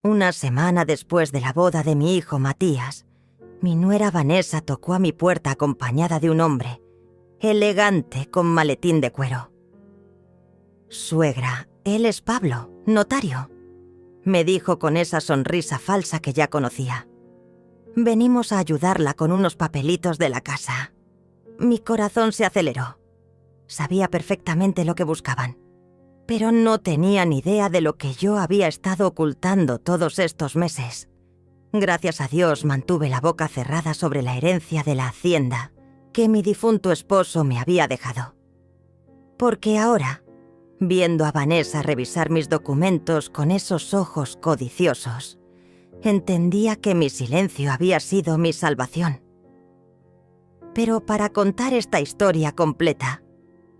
Una semana después de la boda de mi hijo Matías, mi nuera Vanessa tocó a mi puerta acompañada de un hombre, elegante, con maletín de cuero. «Suegra, él es Pablo, notario», me dijo con esa sonrisa falsa que ya conocía. «Venimos a ayudarla con unos papelitos de la casa». Mi corazón se aceleró. Sabía perfectamente lo que buscaban, pero no tenía ni idea de lo que yo había estado ocultando todos estos meses. Gracias a Dios mantuve la boca cerrada sobre la herencia de la hacienda que mi difunto esposo me había dejado. Porque ahora, viendo a Vanessa revisar mis documentos con esos ojos codiciosos, entendía que mi silencio había sido mi salvación. Pero para contar esta historia completa,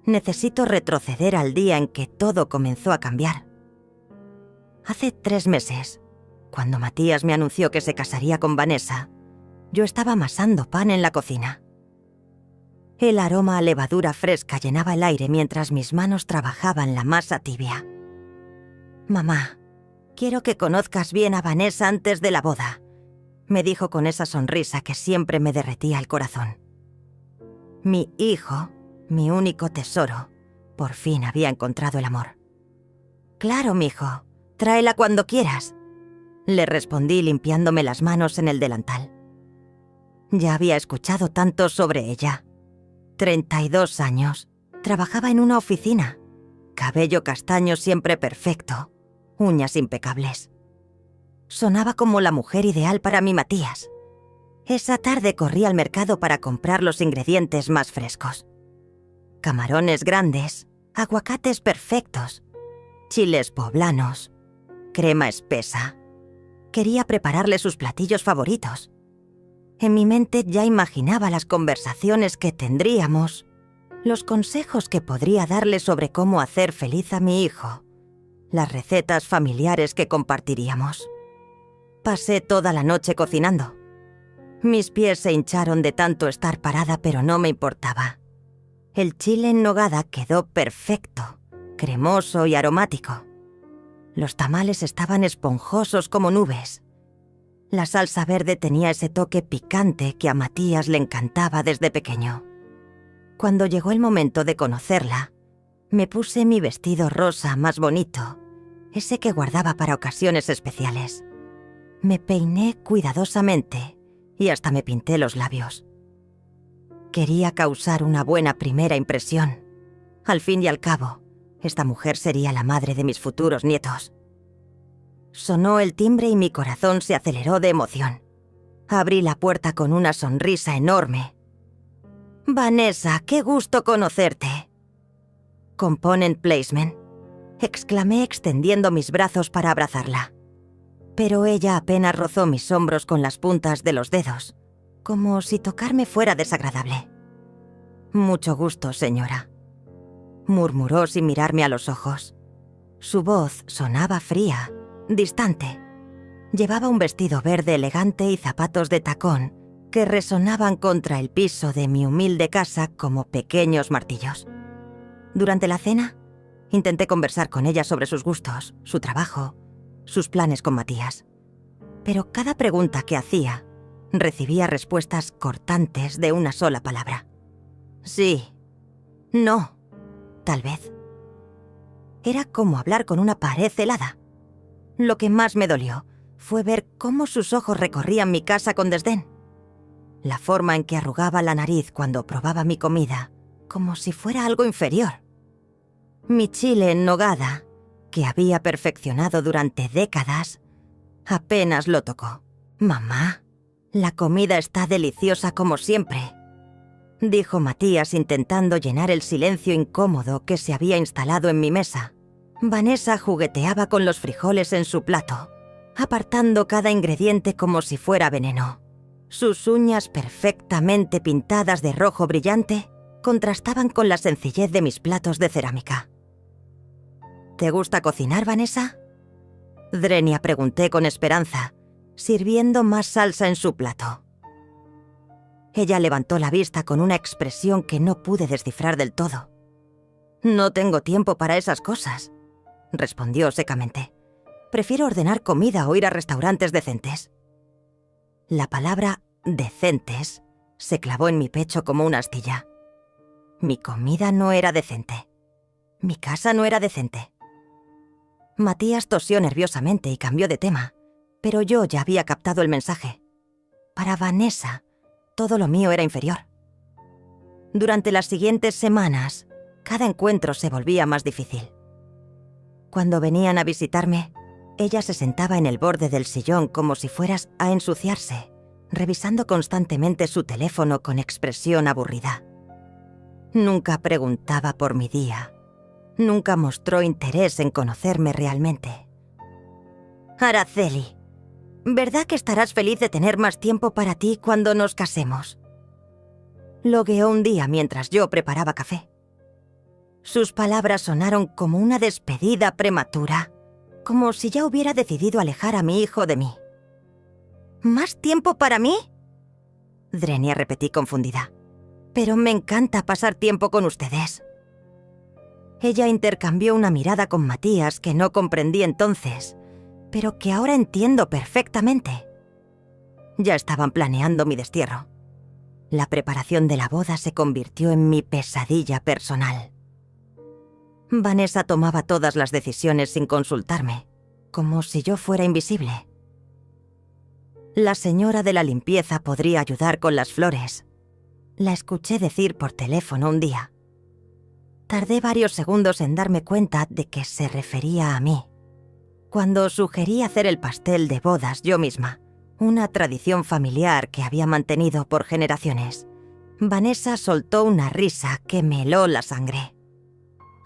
necesito retroceder al día en que todo comenzó a cambiar. Hace 3 meses, cuando Matías me anunció que se casaría con Vanessa, yo estaba amasando pan en la cocina. El aroma a levadura fresca llenaba el aire mientras mis manos trabajaban la masa tibia. «Mamá, quiero que conozcas bien a Vanessa antes de la boda», me dijo con esa sonrisa que siempre me derretía el corazón. Mi hijo, mi único tesoro, por fin había encontrado el amor. «Claro, mijo, tráela cuando quieras», le respondí limpiándome las manos en el delantal. Ya había escuchado tanto sobre ella. 32 años, trabajaba en una oficina, cabello castaño siempre perfecto, uñas impecables. Sonaba como la mujer ideal para mi Matías. Esa tarde corrí al mercado para comprar los ingredientes más frescos. Camarones grandes, aguacates perfectos, chiles poblanos, crema espesa. Quería prepararle sus platillos favoritos. En mi mente ya imaginaba las conversaciones que tendríamos, los consejos que podría darle sobre cómo hacer feliz a mi hijo, las recetas familiares que compartiríamos. Pasé toda la noche cocinando. Mis pies se hincharon de tanto estar parada, pero no me importaba. El chile en nogada quedó perfecto, cremoso y aromático. Los tamales estaban esponjosos como nubes. La salsa verde tenía ese toque picante que a Matías le encantaba desde pequeño. Cuando llegó el momento de conocerla, me puse mi vestido rosa más bonito, ese que guardaba para ocasiones especiales. Me peiné cuidadosamente y hasta me pinté los labios. Quería causar una buena primera impresión. Al fin y al cabo, esta mujer sería la madre de mis futuros nietos. Sonó el timbre y mi corazón se aceleró de emoción. Abrí la puerta con una sonrisa enorme. «Vanessa, qué gusto conocerte». «Component placement», exclamé extendiendo mis brazos para abrazarla. Pero ella apenas rozó mis hombros con las puntas de los dedos, como si tocarme fuera desagradable. «Mucho gusto, señora», murmuró sin mirarme a los ojos. Su voz sonaba fría, distante. Llevaba un vestido verde elegante y zapatos de tacón que resonaban contra el piso de mi humilde casa como pequeños martillos. Durante la cena, intenté conversar con ella sobre sus gustos, su trabajo, sus planes con Matías. Pero cada pregunta que hacía, recibía respuestas cortantes de una sola palabra. Sí, no, tal vez. Era como hablar con una pared helada. Lo que más me dolió fue ver cómo sus ojos recorrían mi casa con desdén. La forma en que arrugaba la nariz cuando probaba mi comida, como si fuera algo inferior. Mi chile en nogada, que había perfeccionado durante décadas, apenas lo tocó. «Mamá, la comida está deliciosa como siempre», dijo Matías intentando llenar el silencio incómodo que se había instalado en mi mesa. Vanessa jugueteaba con los frijoles en su plato, apartando cada ingrediente como si fuera veneno. Sus uñas perfectamente pintadas de rojo brillante contrastaban con la sencillez de mis platos de cerámica. «¿Te gusta cocinar, Vanessa?», Drenia pregunté con esperanza, sirviendo más salsa en su plato. Ella levantó la vista con una expresión que no pude descifrar del todo. «No tengo tiempo para esas cosas», respondió secamente. Prefiero ordenar comida o ir a restaurantes decentes. La palabra decentes se clavó en mi pecho como una astilla. Mi comida no era decente. Mi casa no era decente. Matías tosió nerviosamente y cambió de tema, pero yo ya había captado el mensaje. Para Vanessa, todo lo mío era inferior. Durante las siguientes semanas, cada encuentro se volvía más difícil. Cuando venían a visitarme, ella se sentaba en el borde del sillón como si fueras a ensuciarse, revisando constantemente su teléfono con expresión aburrida. Nunca preguntaba por mi día. Nunca mostró interés en conocerme realmente. Araceli, ¿verdad que estarás feliz de tener más tiempo para ti cuando nos casemos? Logueó un día mientras yo preparaba café. Sus palabras sonaron como una despedida prematura, como si ya hubiera decidido alejar a mi hijo de mí. ¿Más tiempo para mí? Drenia, repetí confundida. Pero me encanta pasar tiempo con ustedes. Ella intercambió una mirada con Matías que no comprendí entonces, pero que ahora entiendo perfectamente. Ya estaban planeando mi destierro. La preparación de la boda se convirtió en mi pesadilla personal. Vanessa tomaba todas las decisiones sin consultarme, como si yo fuera invisible. La señora de la limpieza podría ayudar con las flores. La escuché decir por teléfono un día. Tardé varios segundos en darme cuenta de que se refería a mí. Cuando sugerí hacer el pastel de bodas yo misma, una tradición familiar que había mantenido por generaciones, Vanessa soltó una risa que me heló la sangre.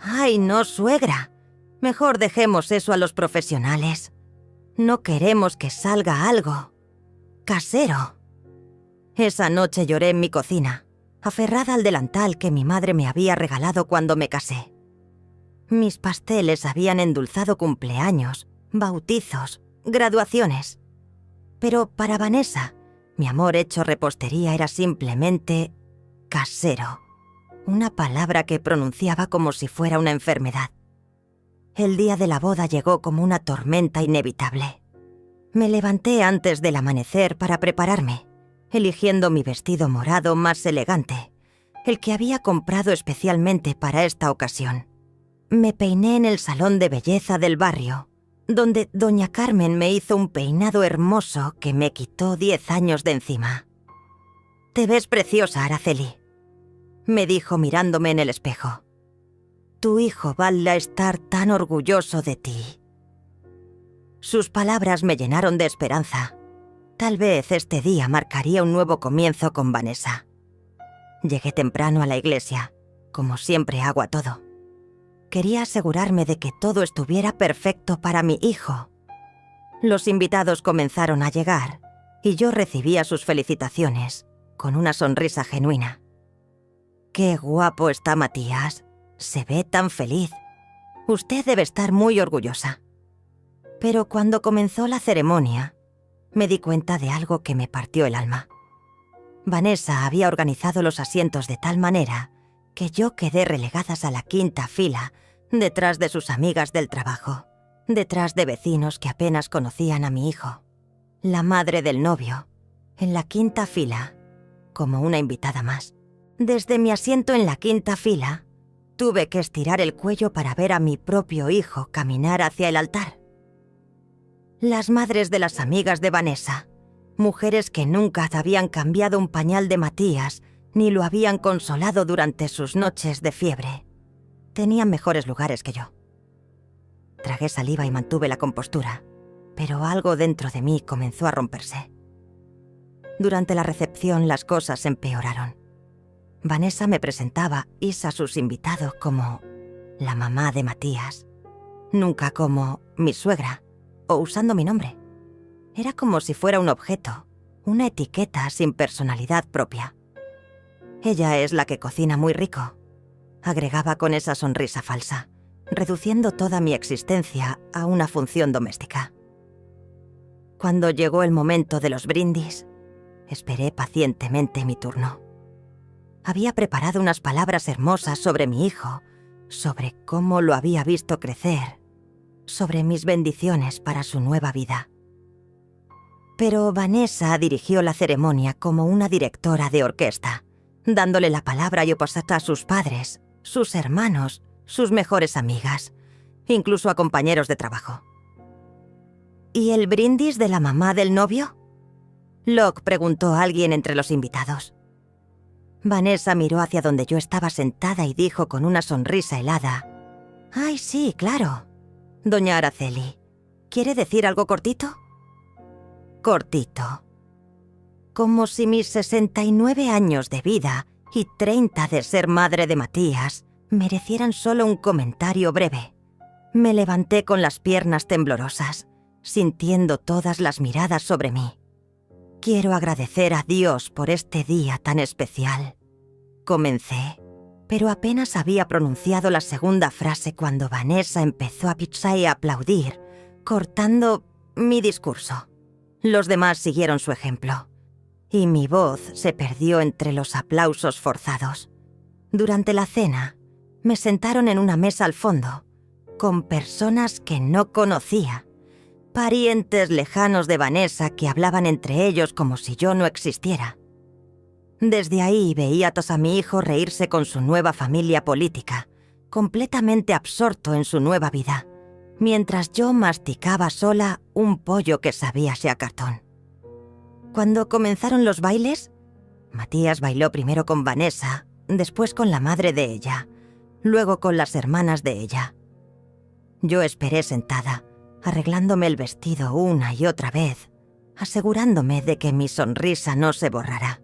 «¡Ay, no, suegra! Mejor dejemos eso a los profesionales. No queremos que salga algo casero». Esa noche lloré en mi cocina, aferrada al delantal que mi madre me había regalado cuando me casé. Mis pasteles habían endulzado cumpleaños, bautizos, graduaciones. Pero para Vanessa, mi amor hecho repostería era simplemente casero. Una palabra que pronunciaba como si fuera una enfermedad. El día de la boda llegó como una tormenta inevitable. Me levanté antes del amanecer para prepararme, eligiendo mi vestido morado más elegante, el que había comprado especialmente para esta ocasión. Me peiné en el salón de belleza del barrio, donde doña Carmen me hizo un peinado hermoso que me quitó 10 años de encima. «Te ves preciosa, Araceli», me dijo mirándome en el espejo. «Tu hijo va a estar tan orgulloso de ti». Sus palabras me llenaron de esperanza. Tal vez este día marcaría un nuevo comienzo con Vanessa. Llegué temprano a la iglesia, como siempre hago a todo. Quería asegurarme de que todo estuviera perfecto para mi hijo. Los invitados comenzaron a llegar y yo recibía sus felicitaciones con una sonrisa genuina. «Qué guapo está Matías. Se ve tan feliz. Usted debe estar muy orgullosa». Pero cuando comenzó la ceremonia, me di cuenta de algo que me partió el alma. Vanessa había organizado los asientos de tal manera que yo quedé relegadas a la quinta fila, detrás de sus amigas del trabajo, detrás de vecinos que apenas conocían a mi hijo. La madre del novio, en la quinta fila, como una invitada más. Desde mi asiento en la quinta fila, tuve que estirar el cuello para ver a mi propio hijo caminar hacia el altar. Las madres de las amigas de Vanessa, mujeres que nunca habían cambiado un pañal de Matías ni lo habían consolado durante sus noches de fiebre, tenían mejores lugares que yo. Tragué saliva y mantuve la compostura, pero algo dentro de mí comenzó a romperse. Durante la recepción las cosas empeoraron. Vanessa me presentaba a sus invitados como la mamá de Matías, nunca como mi suegra o usando mi nombre. Era como si fuera un objeto, una etiqueta sin personalidad propia. «Ella es la que cocina muy rico», agregaba con esa sonrisa falsa, reduciendo toda mi existencia a una función doméstica. Cuando llegó el momento de los brindis, esperé pacientemente mi turno. Había preparado unas palabras hermosas sobre mi hijo, sobre cómo lo había visto crecer, sobre mis bendiciones para su nueva vida. Pero Vanessa dirigió la ceremonia como una directora de orquesta, dándole la palabra y opasata a sus padres, sus hermanos, sus mejores amigas, incluso a compañeros de trabajo. ¿Y el brindis de la mamá del novio?, Locke preguntó a alguien entre los invitados. Vanessa miró hacia donde yo estaba sentada y dijo con una sonrisa helada: «Ay, sí, claro. Doña Araceli, ¿quiere decir algo cortito?» Cortito. Como si mis 69 años de vida y 30 de ser madre de Matías merecieran solo un comentario breve. Me levanté con las piernas temblorosas, sintiendo todas las miradas sobre mí. Quiero agradecer a Dios por este día tan especial. Comencé, pero apenas había pronunciado la segunda frase cuando Vanessa empezó a pichar y a aplaudir, cortando mi discurso. Los demás siguieron su ejemplo, y mi voz se perdió entre los aplausos forzados. Durante la cena, me sentaron en una mesa al fondo, con personas que no conocía, parientes lejanos de Vanessa que hablaban entre ellos como si yo no existiera. Desde ahí veía a mi hijo reírse con su nueva familia política, completamente absorto en su nueva vida, mientras yo masticaba sola un pollo que sabía a cartón. Cuando comenzaron los bailes, Matías bailó primero con Vanessa, después con la madre de ella, luego con las hermanas de ella. Yo esperé sentada, arreglándome el vestido una y otra vez, asegurándome de que mi sonrisa no se borrara.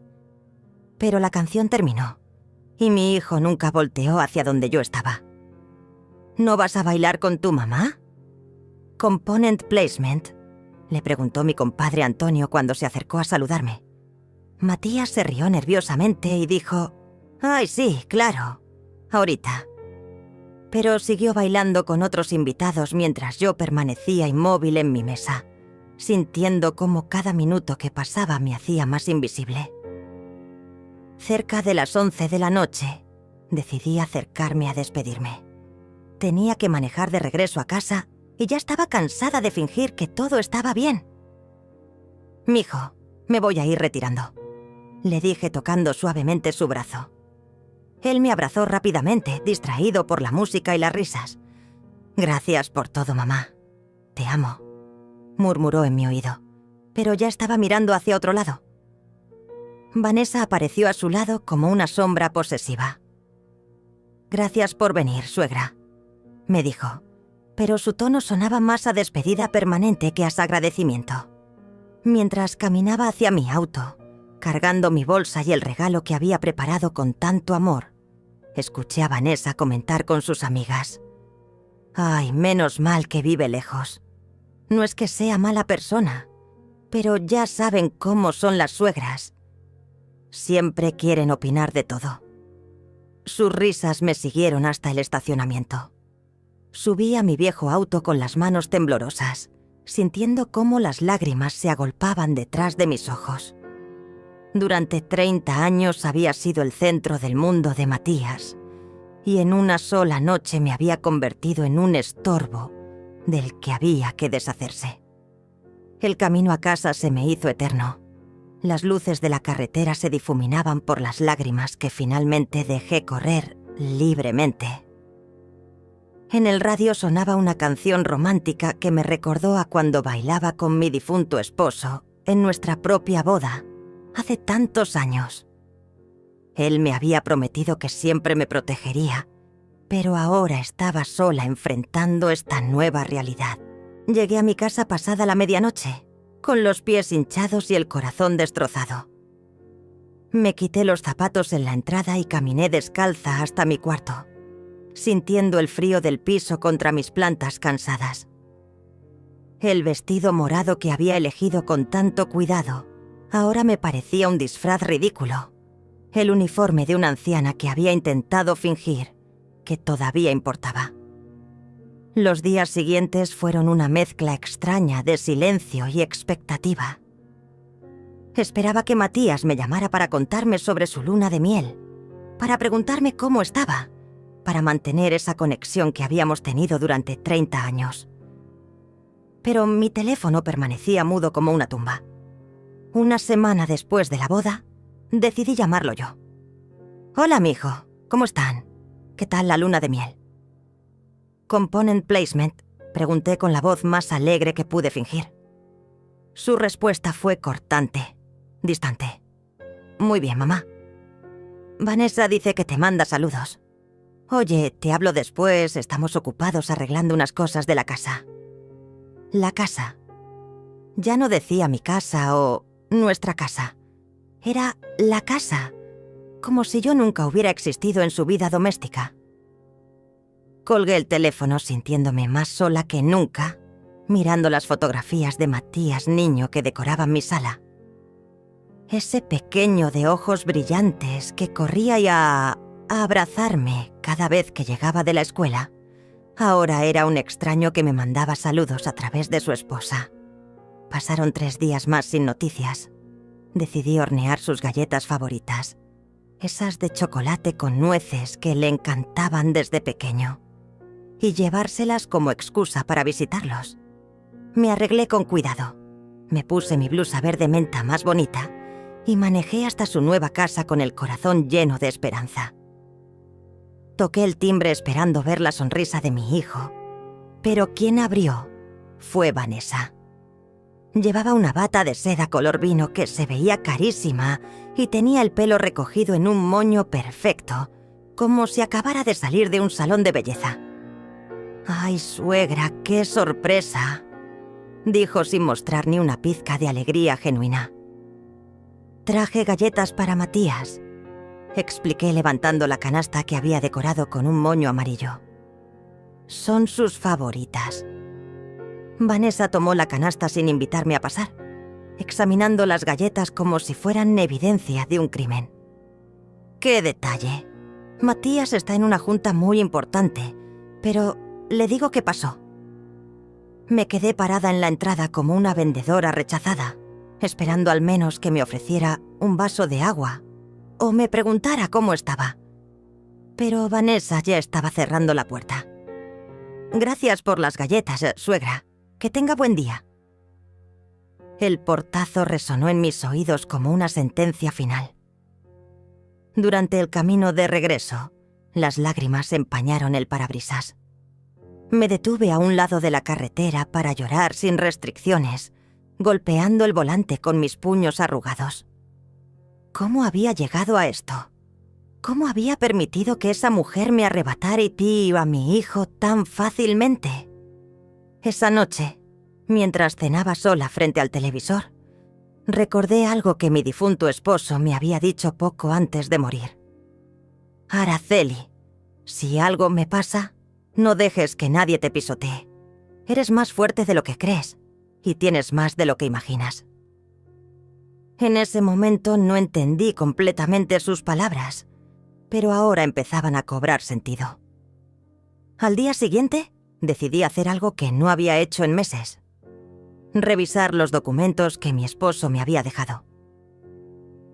Pero la canción terminó, y mi hijo nunca volteó hacia donde yo estaba. ¿No vas a bailar con tu mamá? «Component placement», le preguntó mi compadre Antonio cuando se acercó a saludarme. Matías se rió nerviosamente y dijo: «Ay, sí, claro, ahorita». Pero siguió bailando con otros invitados mientras yo permanecía inmóvil en mi mesa, sintiendo cómo cada minuto que pasaba me hacía más invisible. Cerca de las 11 de la noche, decidí acercarme a despedirme. Tenía que manejar de regreso a casa y ya estaba cansada de fingir que todo estaba bien. «Mijo, me voy a ir retirando», le dije tocando suavemente su brazo. Él me abrazó rápidamente, distraído por la música y las risas. «Gracias por todo, mamá. Te amo», murmuró en mi oído, pero ya estaba mirando hacia otro lado. Vanessa apareció a su lado como una sombra posesiva. «Gracias por venir, suegra», me dijo, pero su tono sonaba más a despedida permanente que a agradecimiento. Mientras caminaba hacia mi auto, cargando mi bolsa y el regalo que había preparado con tanto amor, escuché a Vanessa comentar con sus amigas: «Ay, menos mal que vive lejos. No es que sea mala persona, pero ya saben cómo son las suegras. Siempre quieren opinar de todo». Sus risas me siguieron hasta el estacionamiento. Subí a mi viejo auto con las manos temblorosas, sintiendo cómo las lágrimas se agolpaban detrás de mis ojos. Durante 30 años había sido el centro del mundo de Matías, y en una sola noche me había convertido en un estorbo del que había que deshacerse. El camino a casa se me hizo eterno. Las luces de la carretera se difuminaban por las lágrimas que finalmente dejé correr libremente. En el radio sonaba una canción romántica que me recordó a cuando bailaba con mi difunto esposo en nuestra propia boda, hace tantos años. Él me había prometido que siempre me protegería, pero ahora estaba sola enfrentando esta nueva realidad. Llegué a mi casa pasada la medianoche, con los pies hinchados y el corazón destrozado. Me quité los zapatos en la entrada y caminé descalza hasta mi cuarto, sintiendo el frío del piso contra mis plantas cansadas. El vestido morado que había elegido con tanto cuidado ahora me parecía un disfraz ridículo, el uniforme de una anciana que había intentado fingir que todavía importaba. Los días siguientes fueron una mezcla extraña de silencio y expectativa. Esperaba que Matías me llamara para contarme sobre su luna de miel, para preguntarme cómo estaba, para mantener esa conexión que habíamos tenido durante 30 años. pero mi teléfono permanecía mudo como una tumba. Una semana después de la boda, decidí llamarlo yo. «Hola, mijo, ¿cómo están? ¿Qué tal la luna de miel?» «Component placement», pregunté con la voz más alegre que pude fingir. Su respuesta fue cortante, distante. «Muy bien, mamá. Vanessa dice que te manda saludos. Oye, te hablo después, estamos ocupados arreglando unas cosas de la casa». La casa. Ya no decía mi casa o nuestra casa. Era la casa, como si yo nunca hubiera existido en su vida doméstica. Colgué el teléfono sintiéndome más sola que nunca, mirando las fotografías de Matías niño que decoraban mi sala. Ese pequeño de ojos brillantes que corría a abrazarme cada vez que llegaba de la escuela, ahora era un extraño que me mandaba saludos a través de su esposa. Pasaron 3 días más sin noticias. Decidí hornear sus galletas favoritas, esas de chocolate con nueces que le encantaban desde pequeño, y llevárselas como excusa para visitarlos. Me arreglé con cuidado. Me puse mi blusa verde menta más bonita y manejé hasta su nueva casa con el corazón lleno de esperanza. Toqué el timbre esperando ver la sonrisa de mi hijo, pero quien abrió fue Vanessa. Llevaba una bata de seda color vino que se veía carísima y tenía el pelo recogido en un moño perfecto, como si acabara de salir de un salón de belleza. «¡Ay, suegra, qué sorpresa!», dijo sin mostrar ni una pizca de alegría genuina. «Traje galletas para Matías», expliqué levantando la canasta que había decorado con un moño amarillo. «Son sus favoritas». Vanessa tomó la canasta sin invitarme a pasar, examinando las galletas como si fueran evidencia de un crimen. «¡Qué detalle! Matías está en una junta muy importante, pero le digo qué pasó». Me quedé parada en la entrada como una vendedora rechazada, esperando al menos que me ofreciera un vaso de agua o me preguntara cómo estaba. Pero Vanessa ya estaba cerrando la puerta. «Gracias por las galletas, suegra. Que tenga buen día». El portazo resonó en mis oídos como una sentencia final. Durante el camino de regreso, las lágrimas empañaron el parabrisas. Me detuve a un lado de la carretera para llorar sin restricciones, golpeando el volante con mis puños arrugados. ¿Cómo había llegado a esto? ¿Cómo había permitido que esa mujer me arrebatara a mi hijo tan fácilmente? Esa noche, mientras cenaba sola frente al televisor, recordé algo que mi difunto esposo me había dicho poco antes de morir. «Araceli, si algo me pasa, no dejes que nadie te pisotee. Eres más fuerte de lo que crees y tienes más de lo que imaginas». En ese momento no entendí completamente sus palabras, pero ahora empezaban a cobrar sentido. Al día siguiente, decidí hacer algo que no había hecho en meses: revisar los documentos que mi esposo me había dejado.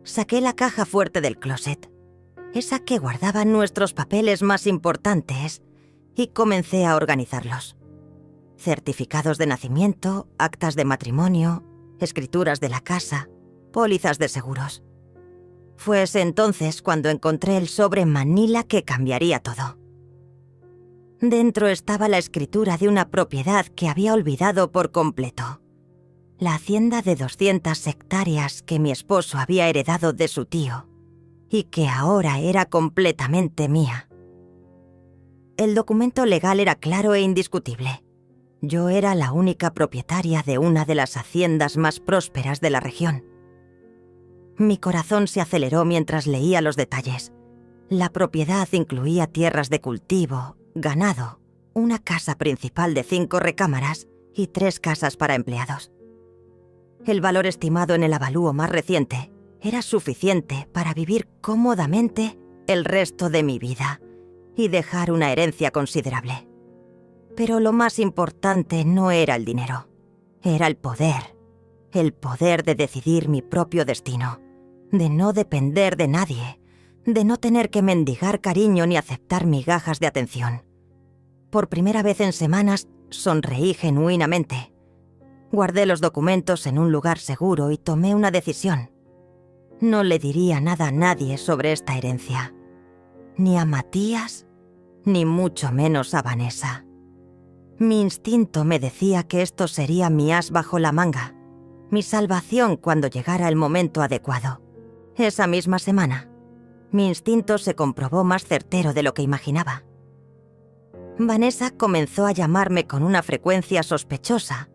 Saqué la caja fuerte del closet, esa que guardaba nuestros papeles más importantes, y comencé a organizarlos. Certificados de nacimiento, actas de matrimonio, escrituras de la casa, pólizas de seguros. Fue ese entonces cuando encontré el sobre manila que cambiaría todo. Dentro estaba la escritura de una propiedad que había olvidado por completo: la hacienda de 200 hectáreas que mi esposo había heredado de su tío y que ahora era completamente mía. El documento legal era claro e indiscutible. Yo era la única propietaria de una de las haciendas más prósperas de la región. Mi corazón se aceleró mientras leía los detalles. La propiedad incluía tierras de cultivo, ganado, una casa principal de 5 recámaras y 3 casas para empleados. El valor estimado en el avalúo más reciente era suficiente para vivir cómodamente el resto de mi vida y dejar una herencia considerable. Pero lo más importante no era el dinero, era el poder de decidir mi propio destino, de no depender de nadie, de no tener que mendigar cariño ni aceptar migajas de atención. Por primera vez en semanas sonreí genuinamente, Guardé los documentos en un lugar seguro y tomé una decisión. No le diría nada a nadie sobre esta herencia. Ni a Matías, ni mucho menos a Vanessa. Mi instinto me decía que esto sería mi as bajo la manga, mi salvación cuando llegara el momento adecuado. Esa misma semana, mi instinto se comprobó más certero de lo que imaginaba. Vanessa comenzó a llamarme con una frecuencia sospechosa,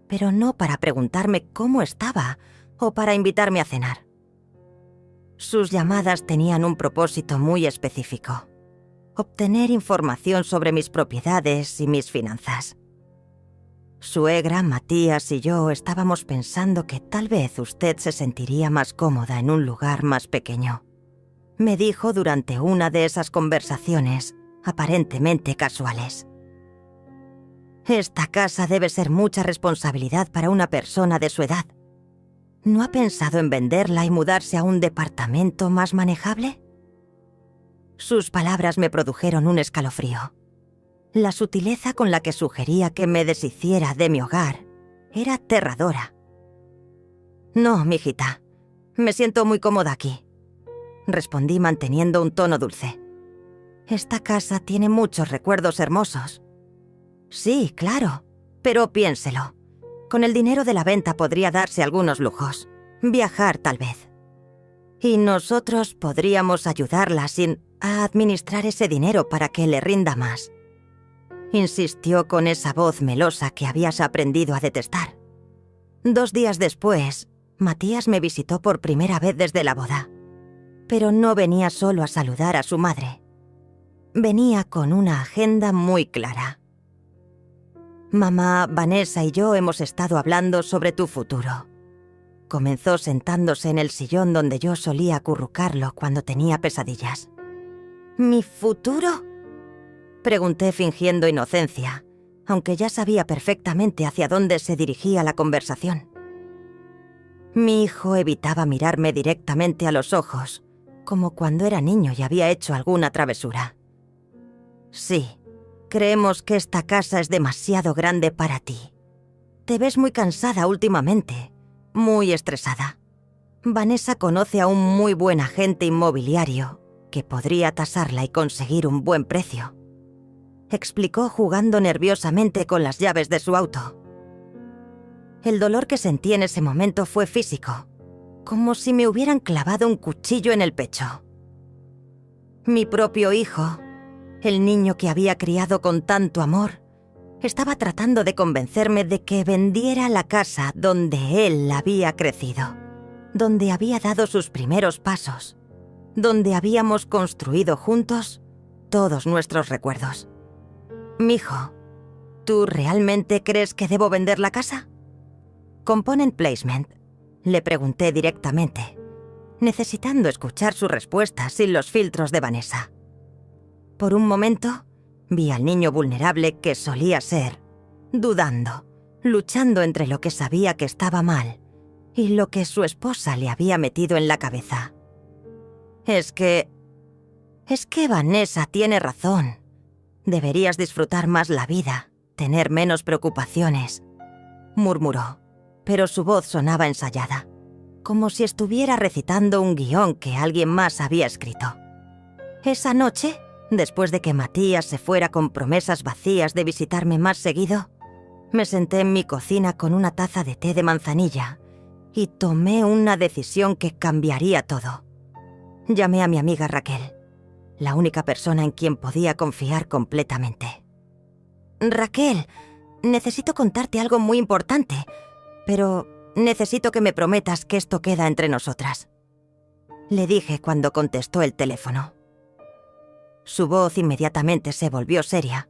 pero no para preguntarme cómo estaba o para invitarme a cenar. Sus llamadas tenían un propósito muy específico: obtener información sobre mis propiedades y mis finanzas. Suegra, Matías y yo estábamos pensando que tal vez usted se sentiría más cómoda en un lugar más pequeño, me dijo durante una de esas conversaciones aparentemente casuales. Esta casa debe ser mucha responsabilidad para una persona de su edad. ¿No ha pensado en venderla y mudarse a un departamento más manejable? Sus palabras me produjeron un escalofrío. La sutileza con la que sugería que me deshiciera de mi hogar era aterradora. No, mijita, me siento muy cómoda aquí, respondí manteniendo un tono dulce. Esta casa tiene muchos recuerdos hermosos. Sí, claro, pero piénselo. Con el dinero de la venta podría darse algunos lujos. Viajar, tal vez. Y nosotros podríamos ayudarla a administrar ese dinero para que le rinda más. Insistió con esa voz melosa que habías aprendido a detestar. 2 días después, Matías me visitó por primera vez desde la boda. Pero no venía solo a saludar a su madre. Venía con una agenda muy clara. Mamá, Vanessa y yo hemos estado hablando sobre tu futuro. Comenzó sentándose en el sillón donde yo solía acurrucarlo cuando tenía pesadillas. ¿Mi futuro?, pregunté fingiendo inocencia, aunque ya sabía perfectamente hacia dónde se dirigía la conversación. Mi hijo evitaba mirarme directamente a los ojos, como cuando era niño y había hecho alguna travesura. Sí, creemos que esta casa es demasiado grande para ti. Te ves muy cansada últimamente, muy estresada. Vanessa conoce a un muy buen agente inmobiliario que podría tasarla y conseguir un buen precio, explicó jugando nerviosamente con las llaves de su auto. El dolor que sentí en ese momento fue físico, como si me hubieran clavado un cuchillo en el pecho. Mi propio hijo, el niño que había criado con tanto amor, estaba tratando de convencerme de que vendiera la casa donde él había crecido, donde había dado sus primeros pasos, donde habíamos construido juntos todos nuestros recuerdos. Mijo, ¿tú realmente crees que debo vender la casa? Component Placement, le pregunté directamente, necesitando escuchar su respuesta sin los filtros de Vanessa. Por un momento, vi al niño vulnerable que solía ser, dudando, luchando entre lo que sabía que estaba mal y lo que su esposa le había metido en la cabeza. Es que Vanessa tiene razón. Deberías disfrutar más la vida, tener menos preocupaciones, murmuró, pero su voz sonaba ensayada, como si estuviera recitando un guión que alguien más había escrito. Esa noche, después de que Matías se fuera con promesas vacías de visitarme más seguido, me senté en mi cocina con una taza de té de manzanilla y tomé una decisión que cambiaría todo. Llamé a mi amiga Raquel, la única persona en quien podía confiar completamente. Raquel, necesito contarte algo muy importante, pero necesito que me prometas que esto queda entre nosotras, le dije cuando contestó el teléfono. Su voz inmediatamente se volvió seria.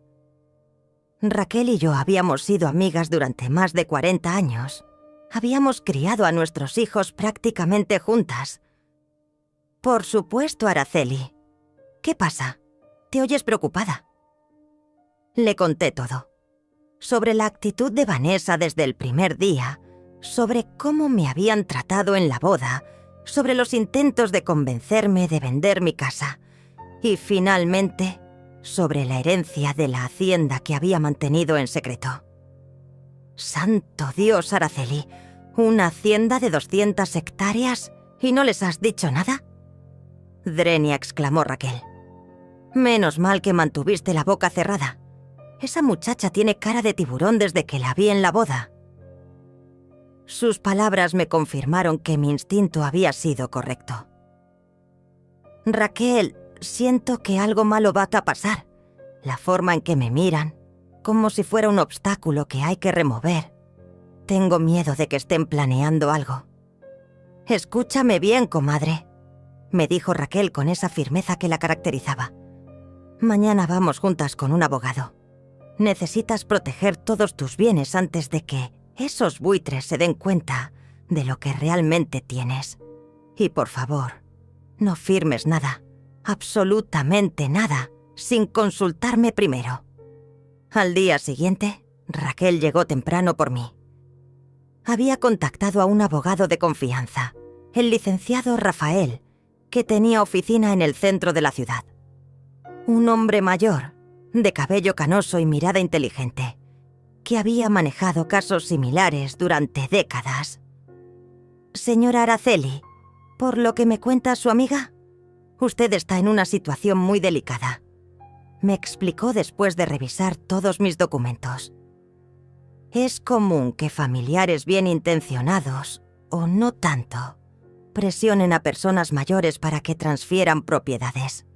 Raquel y yo habíamos sido amigas durante más de 40 años. Habíamos criado a nuestros hijos prácticamente juntas. Por supuesto, Araceli. ¿Qué pasa? Te oyes preocupada. Le conté todo. Sobre la actitud de Vanessa desde el primer día, sobre cómo me habían tratado en la boda, sobre los intentos de convencerme de vender mi casa y, finalmente, sobre la herencia de la hacienda que había mantenido en secreto. Santo Dios, Araceli. ¿Una hacienda de 200 hectáreas y no les has dicho nada? Drenia, exclamó Raquel. Menos mal que mantuviste la boca cerrada. Esa muchacha tiene cara de tiburón desde que la vi en la boda. Sus palabras me confirmaron que mi instinto había sido correcto. Raquel, siento que algo malo va a pasar. La forma en que me miran, como si fuera un obstáculo que hay que remover. Tengo miedo de que estén planeando algo. Escúchame bien, comadre, me dijo Raquel con esa firmeza que la caracterizaba. Mañana vamos juntas con un abogado. Necesitas proteger todos tus bienes antes de que esos buitres se den cuenta de lo que realmente tienes. Y por favor, no firmes nada, absolutamente nada, sin consultarme primero. Al día siguiente, Raquel llegó temprano por mí. Había contactado a un abogado de confianza, el licenciado Rafael, que tenía oficina en el centro de la ciudad. Un hombre mayor, de cabello canoso y mirada inteligente, que había manejado casos similares durante décadas. Señora Araceli, por lo que me cuenta su amiga, usted está en una situación muy delicada. Me explicó después de revisar todos mis documentos. Es común que familiares bien intencionados, o no tanto, presionen a personas mayores para que transfieran propiedades.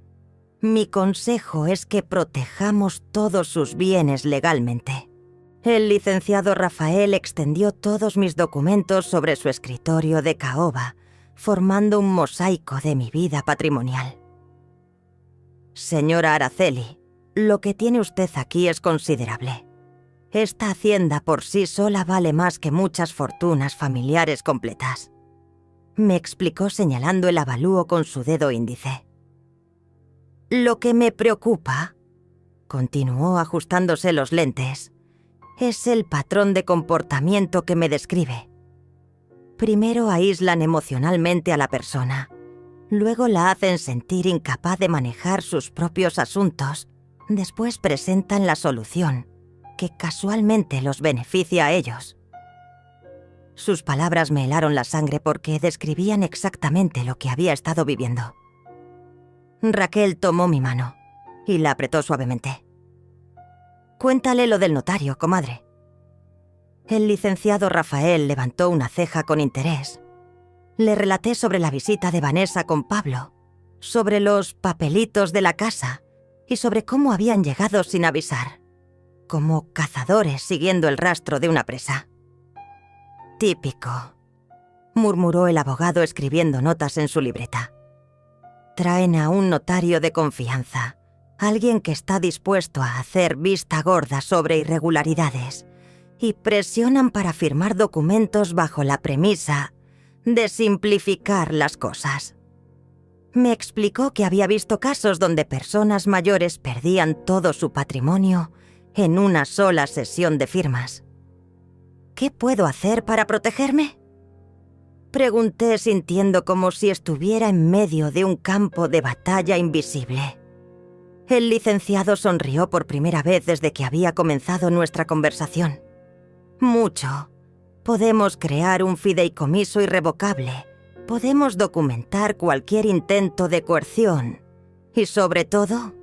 Mi consejo es que protejamos todos sus bienes legalmente. El licenciado Rafael extendió todos mis documentos sobre su escritorio de caoba, formando un mosaico de mi vida patrimonial. Señora Araceli, lo que tiene usted aquí es considerable. Esta hacienda por sí sola vale más que muchas fortunas familiares completas. Me explicó señalando el avalúo con su dedo índice. Lo que me preocupa, continuó ajustándose los lentes, es el patrón de comportamiento que me describe. Primero aíslan emocionalmente a la persona, luego la hacen sentir incapaz de manejar sus propios asuntos, después presentan la solución, que casualmente los beneficia a ellos. Sus palabras me helaron la sangre porque describían exactamente lo que había estado viviendo. Raquel tomó mi mano y la apretó suavemente. Cuéntale lo del notario, comadre. El licenciado Rafael levantó una ceja con interés. Le relaté sobre la visita de Vanessa con Pablo, sobre los papelitos de la casa y sobre cómo habían llegado sin avisar, como cazadores siguiendo el rastro de una presa. Típico, murmuró el abogado escribiendo notas en su libreta. Traen a un notario de confianza, alguien que está dispuesto a hacer vista gorda sobre irregularidades, y presionan para firmar documentos bajo la premisa de simplificar las cosas. Me explicó que había visto casos donde personas mayores perdían todo su patrimonio en una sola sesión de firmas. ¿Qué puedo hacer para protegerme?, pregunté sintiendo como si estuviera en medio de un campo de batalla invisible. El licenciado sonrió por primera vez desde que había comenzado nuestra conversación. Mucho. Podemos crear un fideicomiso irrevocable. Podemos documentar cualquier intento de coerción. Y sobre todo,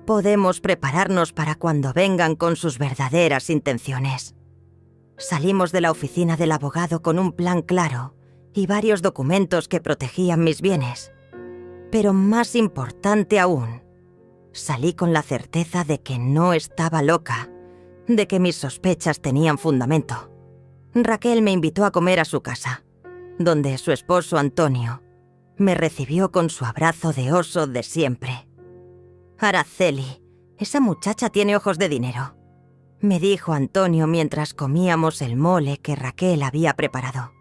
podemos prepararnos para cuando vengan con sus verdaderas intenciones. Salimos de la oficina del abogado con un plan claro y varios documentos que protegían mis bienes. Pero más importante aún, salí con la certeza de que no estaba loca, de que mis sospechas tenían fundamento. Raquel me invitó a comer a su casa, donde su esposo Antonio me recibió con su abrazo de oso de siempre. Araceli, esa muchacha tiene ojos de dinero, me dijo Antonio mientras comíamos el mole que Raquel había preparado.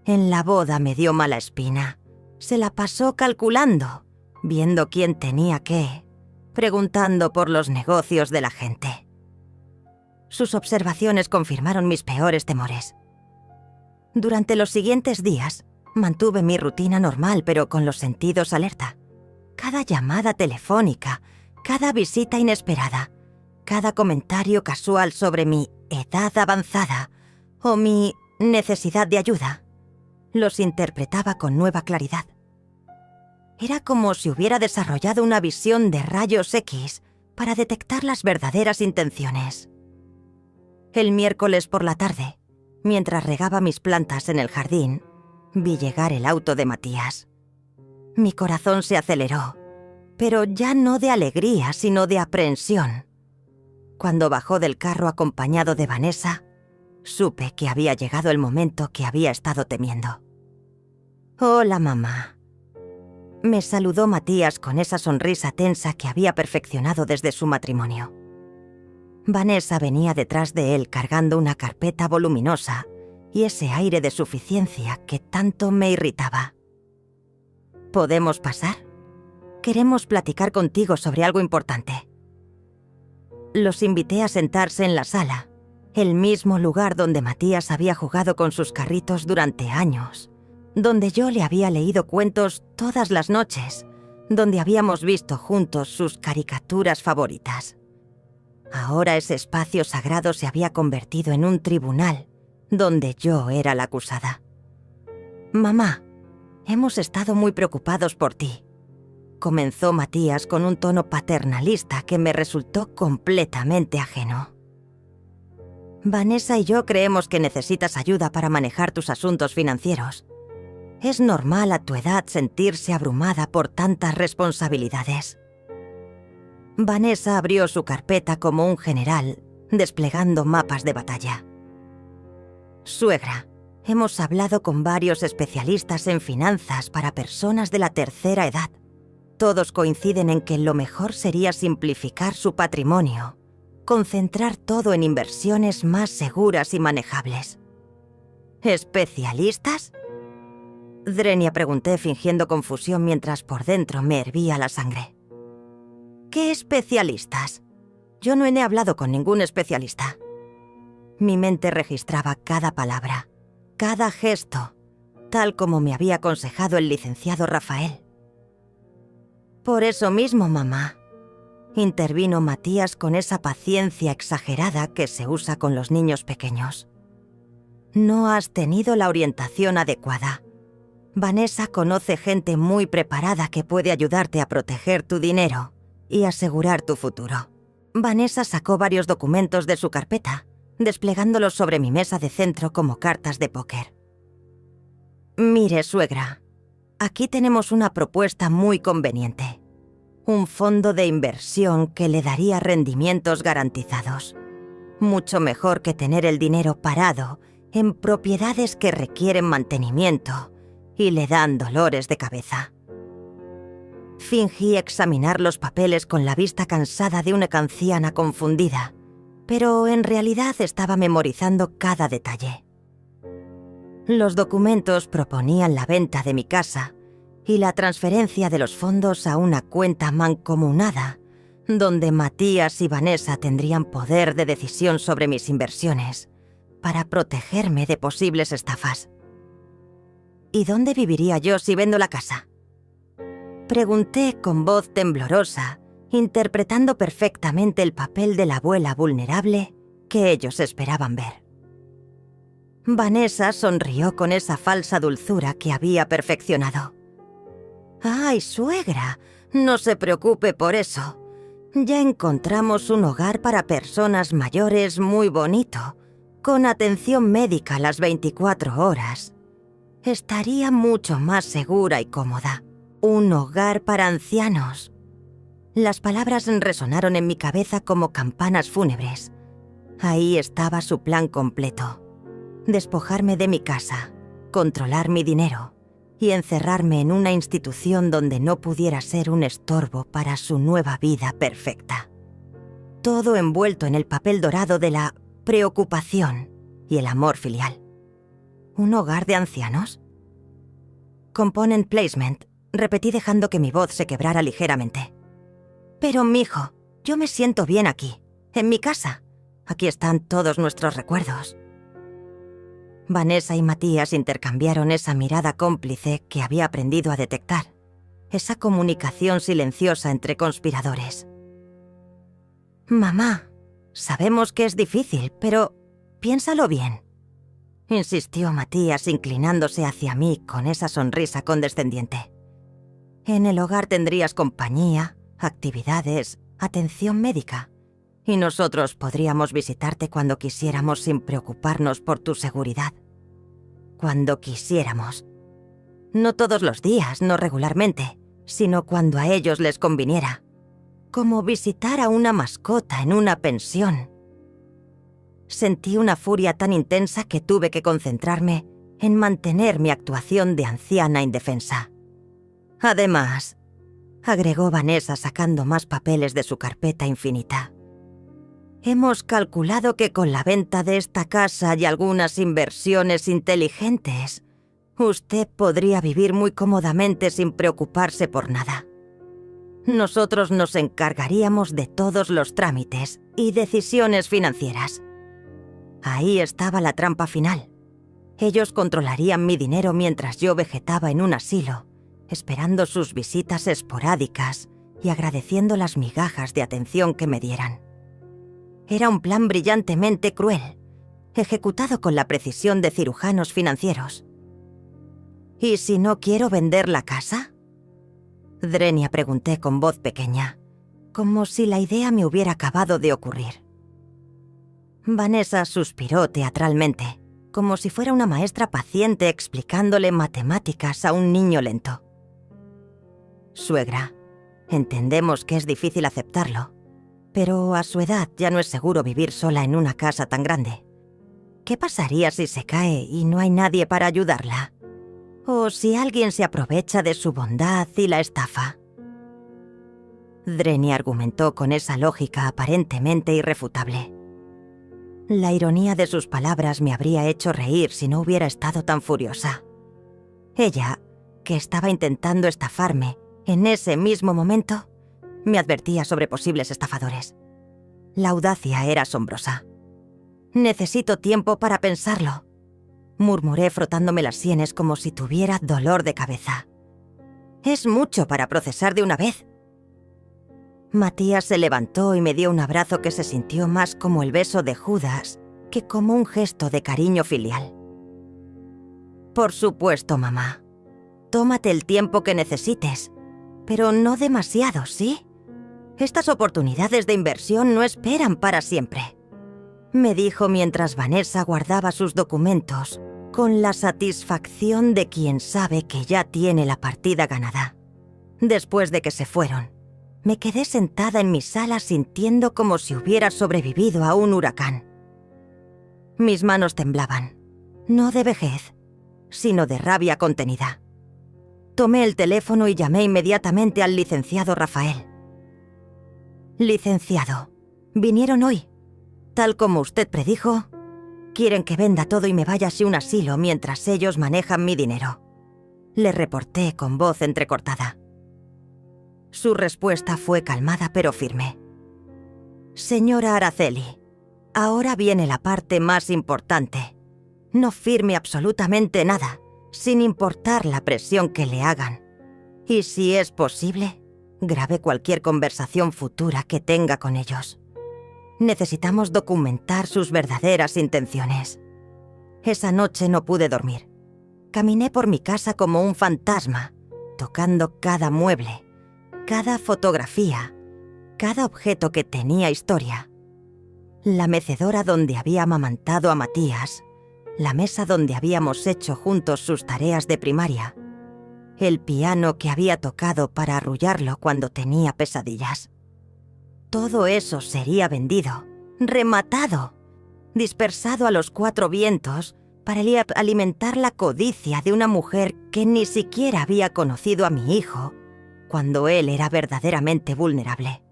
En la boda me dio mala espina. Se la pasó calculando, viendo quién tenía qué, preguntando por los negocios de la gente. Sus observaciones confirmaron mis peores temores. Durante los siguientes días, mantuve mi rutina normal, pero con los sentidos alerta. Cada llamada telefónica, cada visita inesperada, cada comentario casual sobre mi edad avanzada o mi necesidad de ayuda. Los interpretaba con nueva claridad. Era como si hubiera desarrollado una visión de rayos X para detectar las verdaderas intenciones. El miércoles por la tarde, mientras regaba mis plantas en el jardín, vi llegar el auto de Matías. Mi corazón se aceleró, pero ya no de alegría, sino de aprehensión. Cuando bajó del carro acompañado de Vanessa, supe que había llegado el momento que había estado temiendo. «Hola, mamá». Me saludó Matías con esa sonrisa tensa que había perfeccionado desde su matrimonio. Vanessa venía detrás de él cargando una carpeta voluminosa y ese aire de suficiencia que tanto me irritaba. ¿Podemos pasar? Queremos platicar contigo sobre algo importante. Los invité a sentarse en la sala, el mismo lugar donde Matías había jugado con sus carritos durante años, donde yo le había leído cuentos todas las noches, donde habíamos visto juntos sus caricaturas favoritas. Ahora ese espacio sagrado se había convertido en un tribunal, donde yo era la acusada. «Mamá, hemos estado muy preocupados por ti», comenzó Matías con un tono paternalista que me resultó completamente ajeno. «Vanessa y yo creemos que necesitas ayuda para manejar tus asuntos financieros. Es normal a tu edad sentirse abrumada por tantas responsabilidades». Vanessa abrió su carpeta como un general, desplegando mapas de batalla. «Suegra, hemos hablado con varios especialistas en finanzas para personas de la tercera edad. Todos coinciden en que lo mejor sería simplificar su patrimonio, concentrar todo en inversiones más seguras y manejables». «¿Especialistas?», Drenia pregunté fingiendo confusión mientras por dentro me hervía la sangre. «¿Qué especialistas? Yo no he hablado con ningún especialista». Mi mente registraba cada palabra, cada gesto, tal como me había aconsejado el licenciado Rafael. «Por eso mismo, mamá», intervino Matías con esa paciencia exagerada que se usa con los niños pequeños. «No has tenido la orientación adecuada. Vanessa conoce gente muy preparada que puede ayudarte a proteger tu dinero y asegurar tu futuro». Vanessa sacó varios documentos de su carpeta, desplegándolos sobre mi mesa de centro como cartas de póker. «Mire, suegra, aquí tenemos una propuesta muy conveniente. Un fondo de inversión que le daría rendimientos garantizados. Mucho mejor que tener el dinero parado en propiedades que requieren mantenimiento y le dan dolores de cabeza». Fingí examinar los papeles con la vista cansada de una anciana confundida, pero en realidad estaba memorizando cada detalle. Los documentos proponían la venta de mi casa y la transferencia de los fondos a una cuenta mancomunada, donde Matías y Vanessa tendrían poder de decisión sobre mis inversiones, para protegerme de posibles estafas. ¿Y dónde viviría yo si vendo la casa?, pregunté con voz temblorosa, interpretando perfectamente el papel de la abuela vulnerable que ellos esperaban ver. Vanessa sonrió con esa falsa dulzura que había perfeccionado. «Ay, suegra, no se preocupe por eso. Ya encontramos un hogar para personas mayores muy bonito, con atención médica las 24 horas. Estaría mucho más segura y cómoda. Un hogar para ancianos». Las palabras resonaron en mi cabeza como campanas fúnebres. Ahí estaba su plan completo: despojarme de mi casa, controlar mi dinero y encerrarme en una institución donde no pudiera ser un estorbo para su nueva vida perfecta. Todo envuelto en el papel dorado de la preocupación y el amor filial. ¿Un hogar de ancianos? «Component placement», repetí dejando que mi voz se quebrara ligeramente. «Pero, mijo, yo me siento bien aquí, en mi casa. Aquí están todos nuestros recuerdos». Vanessa y Matías intercambiaron esa mirada cómplice que había aprendido a detectar, esa comunicación silenciosa entre conspiradores. «Mamá, Sabemos que es difícil, pero piénsalo bien», insistió Matías inclinándose hacia mí con esa sonrisa condescendiente. «En el hogar tendrías compañía, actividades, atención médica, y nosotros podríamos visitarte cuando quisiéramos sin preocuparnos por tu seguridad. Cuando quisiéramos. No todos los días, no regularmente, sino cuando a ellos les conviniera. Como visitar a una mascota en una pensión». Sentí una furia tan intensa que tuve que concentrarme en mantener mi actuación de anciana indefensa. «Además», agregó Vanessa sacando más papeles de su carpeta infinita, «hemos calculado que con la venta de esta casa y algunas inversiones inteligentes, usted podría vivir muy cómodamente sin preocuparse por nada. Nosotros nos encargaríamos de todos los trámites y decisiones financieras». Ahí estaba la trampa final. Ellos controlarían mi dinero mientras yo vegetaba en un asilo, esperando sus visitas esporádicas y agradeciendo las migajas de atención que me dieran. Era un plan brillantemente cruel, ejecutado con la precisión de cirujanos financieros. «¿Y si no quiero vender la casa?», Drenia pregunté con voz pequeña, como si la idea me hubiera acabado de ocurrir. Vanessa suspiró teatralmente, como si fuera una maestra paciente explicándole matemáticas a un niño lento. «Suegra, entendemos que es difícil aceptarlo, pero a su edad ya no es seguro vivir sola en una casa tan grande. ¿Qué pasaría si se cae y no hay nadie para ayudarla? ¿O si alguien se aprovecha de su bondad y la estafa?». Drenia argumentó con esa lógica aparentemente irrefutable. La ironía de sus palabras me habría hecho reír si no hubiera estado tan furiosa. Ella, que estaba intentando estafarme en ese mismo momento, me advertía sobre posibles estafadores. La audacia era asombrosa. «Necesito tiempo para pensarlo», murmuré frotándome las sienes como si tuviera dolor de cabeza. «Es mucho para procesar de una vez». Matías se levantó y me dio un abrazo que se sintió más como el beso de Judas que como un gesto de cariño filial. «Por supuesto, mamá. Tómate el tiempo que necesites, pero no demasiado, ¿sí? Estas oportunidades de inversión no esperan para siempre», me dijo mientras Vanessa guardaba sus documentos con la satisfacción de quien sabe que ya tiene la partida ganada. Después de que se fueron, me quedé sentada en mi sala sintiendo como si hubiera sobrevivido a un huracán. Mis manos temblaban, no de vejez, sino de rabia contenida. Tomé el teléfono y llamé inmediatamente al licenciado Rafael. «Licenciado, vinieron hoy. Tal como usted predijo, quieren que venda todo y me vaya a un asilo mientras ellos manejan mi dinero», le reporté con voz entrecortada. Su respuesta fue calmada pero firme. «Señora Araceli, ahora viene la parte más importante. No firme absolutamente nada, sin importar la presión que le hagan. Y si es posible, grabe cualquier conversación futura que tenga con ellos. Necesitamos documentar sus verdaderas intenciones». Esa noche no pude dormir. Caminé por mi casa como un fantasma, tocando cada mueble, cada fotografía, cada objeto que tenía historia. La mecedora donde había amamantado a Matías, la mesa donde habíamos hecho juntos sus tareas de primaria, el piano que había tocado para arrullarlo cuando tenía pesadillas. Todo eso sería vendido, rematado, dispersado a los 4 vientos para alimentar la codicia de una mujer que ni siquiera había conocido a mi hijo cuando él era verdaderamente vulnerable.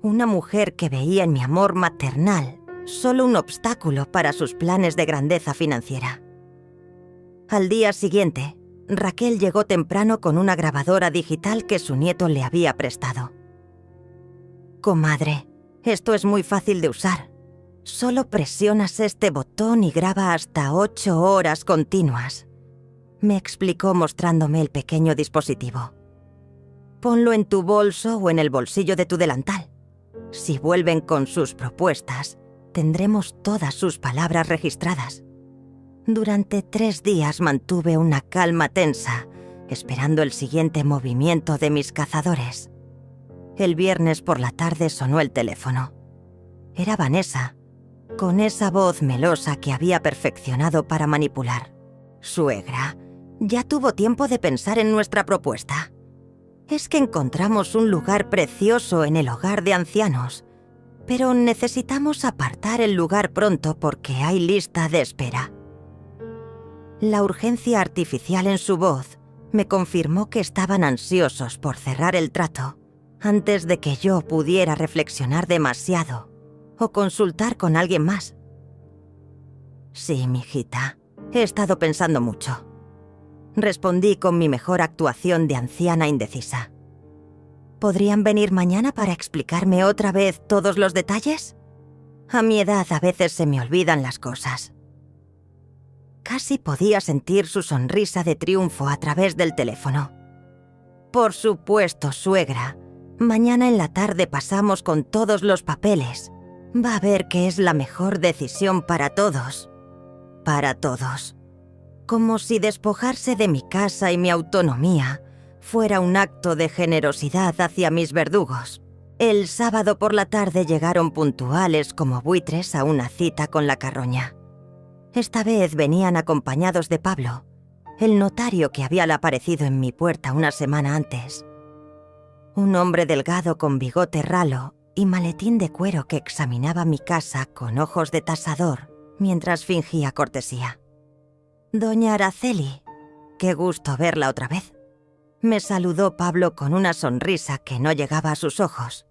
Una mujer que veía en mi amor maternal solo un obstáculo para sus planes de grandeza financiera. Al día siguiente, Raquel llegó temprano con una grabadora digital que su nieto le había prestado. «Comadre, esto es muy fácil de usar. Solo presionas este botón y graba hasta 8 horas continuas», me explicó mostrándome el pequeño dispositivo. «Ponlo en tu bolso o en el bolsillo de tu delantal. Si vuelven con sus propuestas, tendremos todas sus palabras registradas. Durante 3 días mantuve una calma tensa, esperando el siguiente movimiento de mis cazadores. El viernes por la tarde sonó el teléfono. Era Vanessa, con esa voz melosa que había perfeccionado para manipular. Suegra, ya tuvo tiempo de pensar en nuestra propuesta. Es que encontramos un lugar precioso en el hogar de ancianos, pero necesitamos apartar el lugar pronto porque hay lista de espera. La urgencia artificial en su voz me confirmó que estaban ansiosos por cerrar el trato antes de que yo pudiera reflexionar demasiado o consultar con alguien más. Sí, mijita, he estado pensando mucho. Respondí con mi mejor actuación de anciana indecisa. ¿Podrían venir mañana para explicarme otra vez todos los detalles? A mi edad a veces se me olvidan las cosas. Casi podía sentir su sonrisa de triunfo a través del teléfono. Por supuesto, suegra. Mañana en la tarde pasamos con todos los papeles. Va a ver que es la mejor decisión para todos. Para todos. Como si despojarse de mi casa y mi autonomía fuera un acto de generosidad hacia mis verdugos. El sábado por la tarde llegaron puntuales como buitres a una cita con la carroña. Esta vez venían acompañados de Pablo, el notario que había aparecido en mi puerta una semana antes. Un hombre delgado con bigote ralo y maletín de cuero que examinaba mi casa con ojos de tasador mientras fingía cortesía. «Doña Araceli, qué gusto verla otra vez», me saludó Pablo con una sonrisa que no llegaba a sus ojos.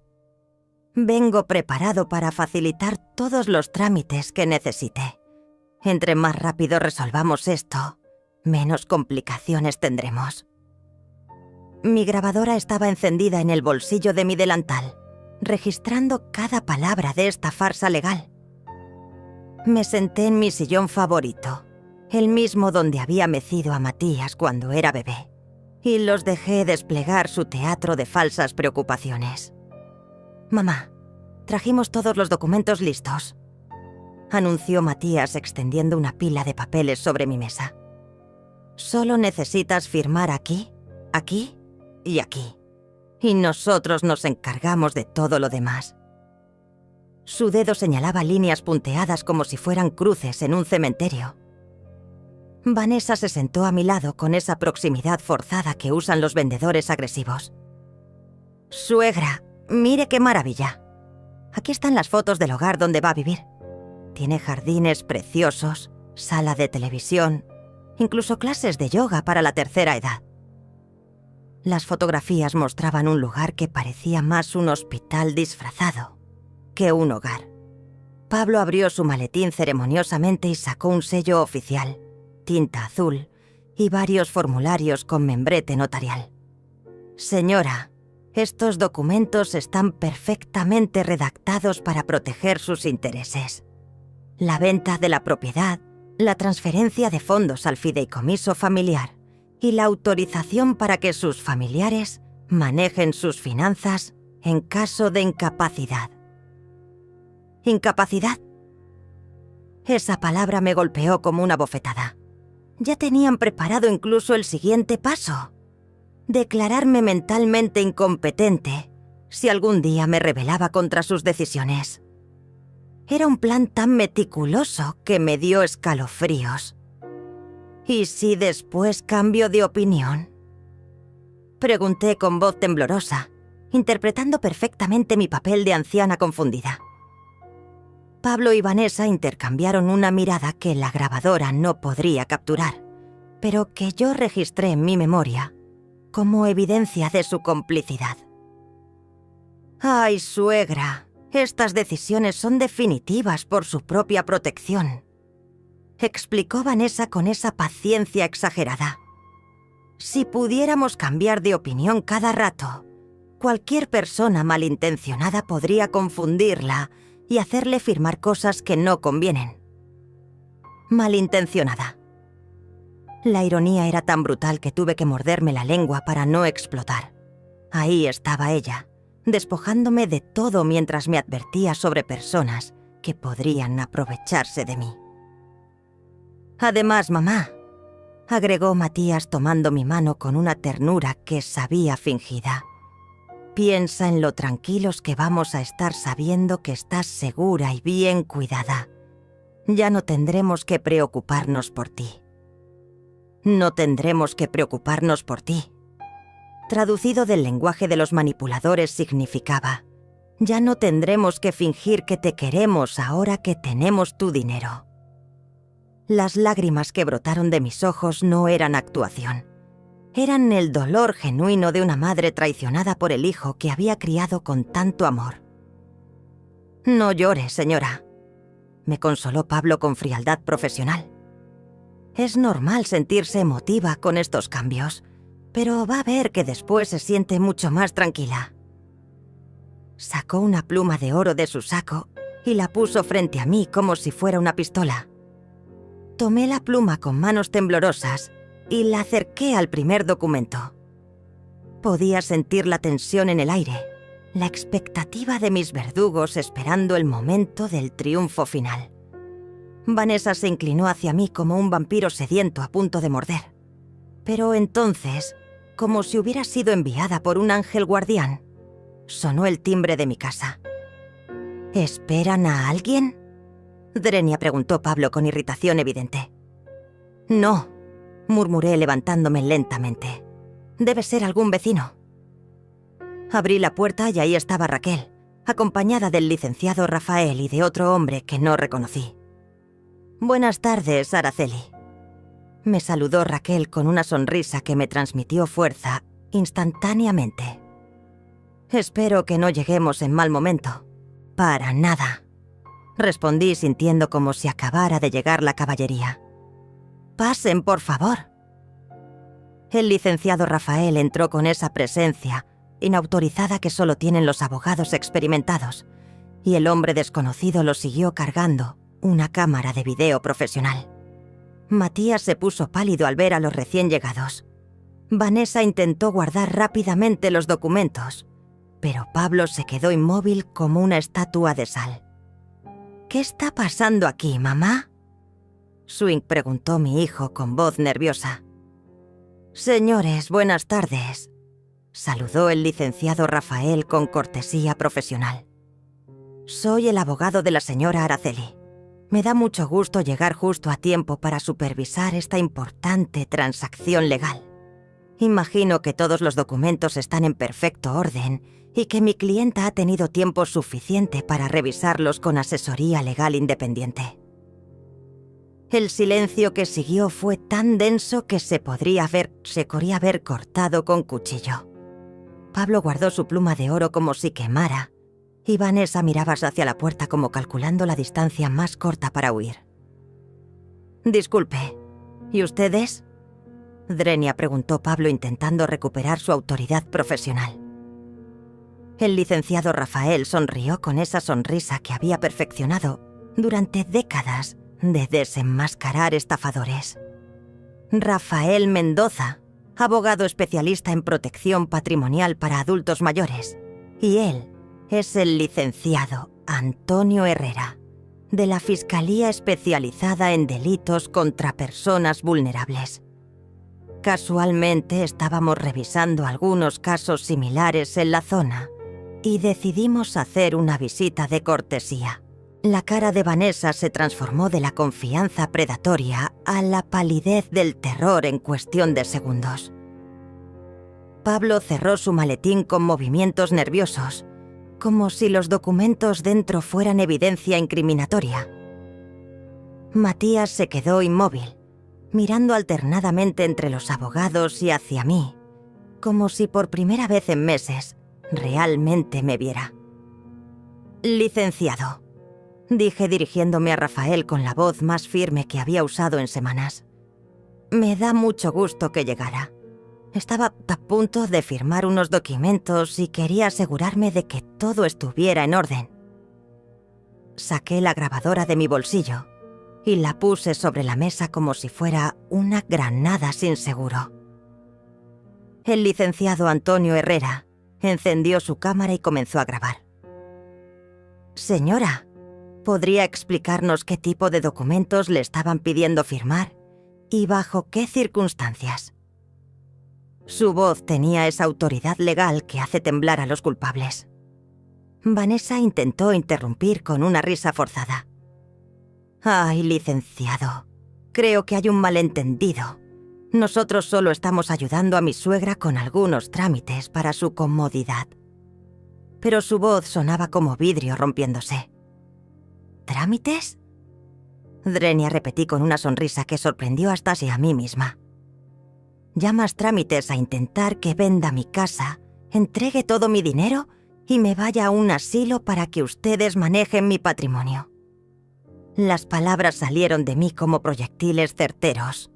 «Vengo preparado para facilitar todos los trámites que necesite. Entre más rápido resolvamos esto, menos complicaciones tendremos». Mi grabadora estaba encendida en el bolsillo de mi delantal, registrando cada palabra de esta farsa legal. Me senté en mi sillón favorito, el mismo donde había mecido a Matías cuando era bebé, y los dejé desplegar su teatro de falsas preocupaciones. «Mamá, trajimos todos los documentos listos», anunció Matías extendiendo una pila de papeles sobre mi mesa. «Solo necesitas firmar aquí, aquí y aquí, y nosotros nos encargamos de todo lo demás». Su dedo señalaba líneas punteadas como si fueran cruces en un cementerio. Vanessa se sentó a mi lado con esa proximidad forzada que usan los vendedores agresivos. «Suegra, mire qué maravilla. Aquí están las fotos del hogar donde va a vivir. Tiene jardines preciosos, sala de televisión, incluso clases de yoga para la tercera edad». Las fotografías mostraban un lugar que parecía más un hospital disfrazado que un hogar. Pablo abrió su maletín ceremoniosamente y sacó un sello oficial, tinta azul y varios formularios con membrete notarial. «Señora, estos documentos están perfectamente redactados para proteger sus intereses. La venta de la propiedad, la transferencia de fondos al fideicomiso familiar y la autorización para que sus familiares manejen sus finanzas en caso de incapacidad». ¿Incapacidad? Esa palabra me golpeó como una bofetada. Ya tenían preparado incluso el siguiente paso: declararme mentalmente incompetente si algún día me rebelaba contra sus decisiones. Era un plan tan meticuloso que me dio escalofríos. ¿Y si después cambio de opinión?, pregunté con voz temblorosa, interpretando perfectamente mi papel de anciana confundida. Pablo y Vanessa intercambiaron una mirada que la grabadora no podría capturar, pero que yo registré en mi memoria como evidencia de su complicidad. «Ay, suegra, estas decisiones son definitivas por su propia protección», explicó Vanessa con esa paciencia exagerada. «Si pudiéramos cambiar de opinión cada rato, cualquier persona malintencionada podría confundirla y hacerle firmar cosas que no convienen». Malintencionada. La ironía era tan brutal que tuve que morderme la lengua para no explotar. Ahí estaba ella, despojándome de todo mientras me advertía sobre personas que podrían aprovecharse de mí. Además, mamá, agregó Matías tomando mi mano con una ternura que sabía fingida, piensa en lo tranquilos que vamos a estar sabiendo que estás segura y bien cuidada. Ya no tendremos que preocuparnos por ti. No tendremos que preocuparnos por ti. Traducido del lenguaje de los manipuladores significaba: ya no tendremos que fingir que te queremos ahora que tenemos tu dinero. Las lágrimas que brotaron de mis ojos no eran actuación. Eran el dolor genuino de una madre traicionada por el hijo que había criado con tanto amor. No llore, señora, me consoló Pablo con frialdad profesional. Es normal sentirse emotiva con estos cambios, pero va a ver que después se siente mucho más tranquila. Sacó una pluma de oro de su saco y la puso frente a mí como si fuera una pistola. Tomé la pluma con manos temblorosas y la acerqué al primer documento. Podía sentir la tensión en el aire, la expectativa de mis verdugos esperando el momento del triunfo final. Vanessa se inclinó hacia mí como un vampiro sediento a punto de morder. Pero entonces, como si hubiera sido enviada por un ángel guardián, sonó el timbre de mi casa. ¿Esperan a alguien?, Drenia preguntó Pablo con irritación evidente. No, murmuré levantándome lentamente. Debe ser algún vecino. Abrí la puerta y ahí estaba Raquel, acompañada del licenciado Rafael y de otro hombre que no reconocí. Buenas tardes, Araceli. Me saludó Raquel con una sonrisa que me transmitió fuerza instantáneamente. Espero que no lleguemos en mal momento. Para nada, respondí sintiendo como si acabara de llegar la caballería. Pasen, por favor. El licenciado Rafael entró con esa presencia inautorizada que solo tienen los abogados experimentados, y el hombre desconocido lo siguió cargando una cámara de video profesional. Matías se puso pálido al ver a los recién llegados. Vanessa intentó guardar rápidamente los documentos, pero Pablo se quedó inmóvil como una estatua de sal. ¿Qué está pasando aquí, mamá?, Swing preguntó mi hijo con voz nerviosa. Señores, buenas tardes, saludó el licenciado Rafael con cortesía profesional. Soy el abogado de la señora Araceli. Me da mucho gusto llegar justo a tiempo para supervisar esta importante transacción legal. Imagino que todos los documentos están en perfecto orden y que mi clienta ha tenido tiempo suficiente para revisarlos con asesoría legal independiente. El silencio que siguió fue tan denso que se podría haber cortado con cuchillo. Pablo guardó su pluma de oro como si quemara, y Vanessa miraba hacia la puerta como calculando la distancia más corta para huir. Disculpe, ¿y ustedes?, Drenia preguntó Pablo intentando recuperar su autoridad profesional. El licenciado Rafael sonrió con esa sonrisa que había perfeccionado durante décadas de desenmascarar estafadores. Rafael Mendoza, abogado especialista en protección patrimonial para adultos mayores, y él es el licenciado Antonio Herrera, de la Fiscalía Especializada en Delitos contra Personas Vulnerables. Casualmente estábamos revisando algunos casos similares en la zona y decidimos hacer una visita de cortesía. La cara de Vanessa se transformó de la confianza predatoria a la palidez del terror en cuestión de segundos. Pablo cerró su maletín con movimientos nerviosos, como si los documentos dentro fueran evidencia incriminatoria. Matías se quedó inmóvil, mirando alternadamente entre los abogados y hacia mí, como si por primera vez en meses realmente me viera. Licenciado, dije dirigiéndome a Rafael con la voz más firme que había usado en semanas. Me da mucho gusto que llegara. Estaba a punto de firmar unos documentos y quería asegurarme de que todo estuviera en orden. Saqué la grabadora de mi bolsillo y la puse sobre la mesa como si fuera una granada sin seguro. El licenciado Antonio Herrera Encendió su cámara y comenzó a grabar. Señora, ¿podría explicarnos qué tipo de documentos le estaban pidiendo firmar y bajo qué circunstancias? Su voz tenía esa autoridad legal que hace temblar a los culpables. Vanessa intentó interrumpir con una risa forzada. Ay, licenciado, creo que hay un malentendido. Nosotros solo estamos ayudando a mi suegra con algunos trámites para su comodidad. Pero su voz sonaba como vidrio rompiéndose. ¿Trámites? Drenia repetí con una sonrisa que sorprendió hasta a mí misma. ¿Llamas trámites a intentar que venda mi casa, entregue todo mi dinero y me vaya a un asilo para que ustedes manejen mi patrimonio? Las palabras salieron de mí como proyectiles certeros.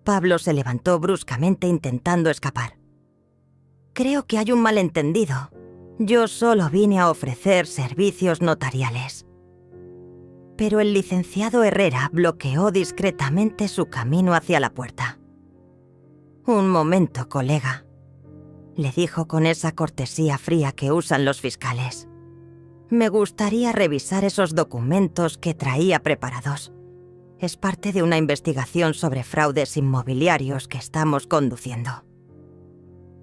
Pablo se levantó bruscamente intentando escapar. Creo que hay un malentendido. Yo solo vine a ofrecer servicios notariales. Pero el licenciado Herrera bloqueó discretamente su camino hacia la puerta. Un momento, colega, le dijo con esa cortesía fría que usan los fiscales. Me gustaría revisar esos documentos que traía preparados. Es parte de una investigación sobre fraudes inmobiliarios que estamos conduciendo.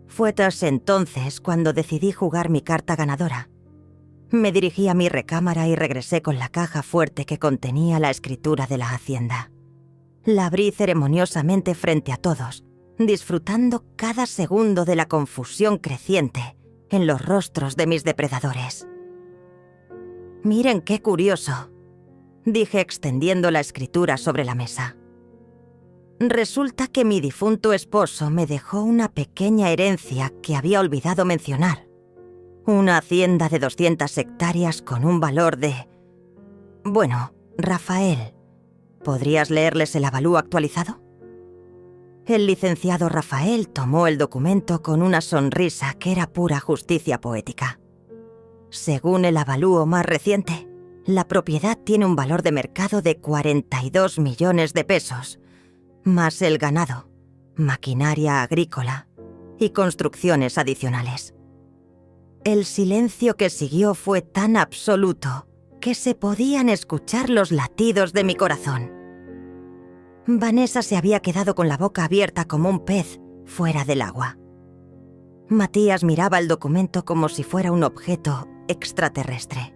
Fue tras entonces cuando decidí jugar mi carta ganadora. Me dirigí a mi recámara y regresé con la caja fuerte que contenía la escritura de la hacienda. La abrí ceremoniosamente frente a todos, disfrutando cada segundo de la confusión creciente en los rostros de mis depredadores. «Miren qué curioso», dije extendiendo la escritura sobre la mesa. Resulta que mi difunto esposo me dejó una pequeña herencia que había olvidado mencionar. Una hacienda de 200 hectáreas con un valor de... Bueno, Rafael, ¿podrías leerles el avalúo actualizado? El licenciado Rafael tomó el documento con una sonrisa que era pura justicia poética. Según el avalúo más reciente, la propiedad tiene un valor de mercado de 42 millones de pesos, más el ganado, maquinaria agrícola y construcciones adicionales. El silencio que siguió fue tan absoluto que se podían escuchar los latidos de mi corazón. Vanessa se había quedado con la boca abierta como un pez fuera del agua. Matías miraba el documento como si fuera un objeto extraterrestre.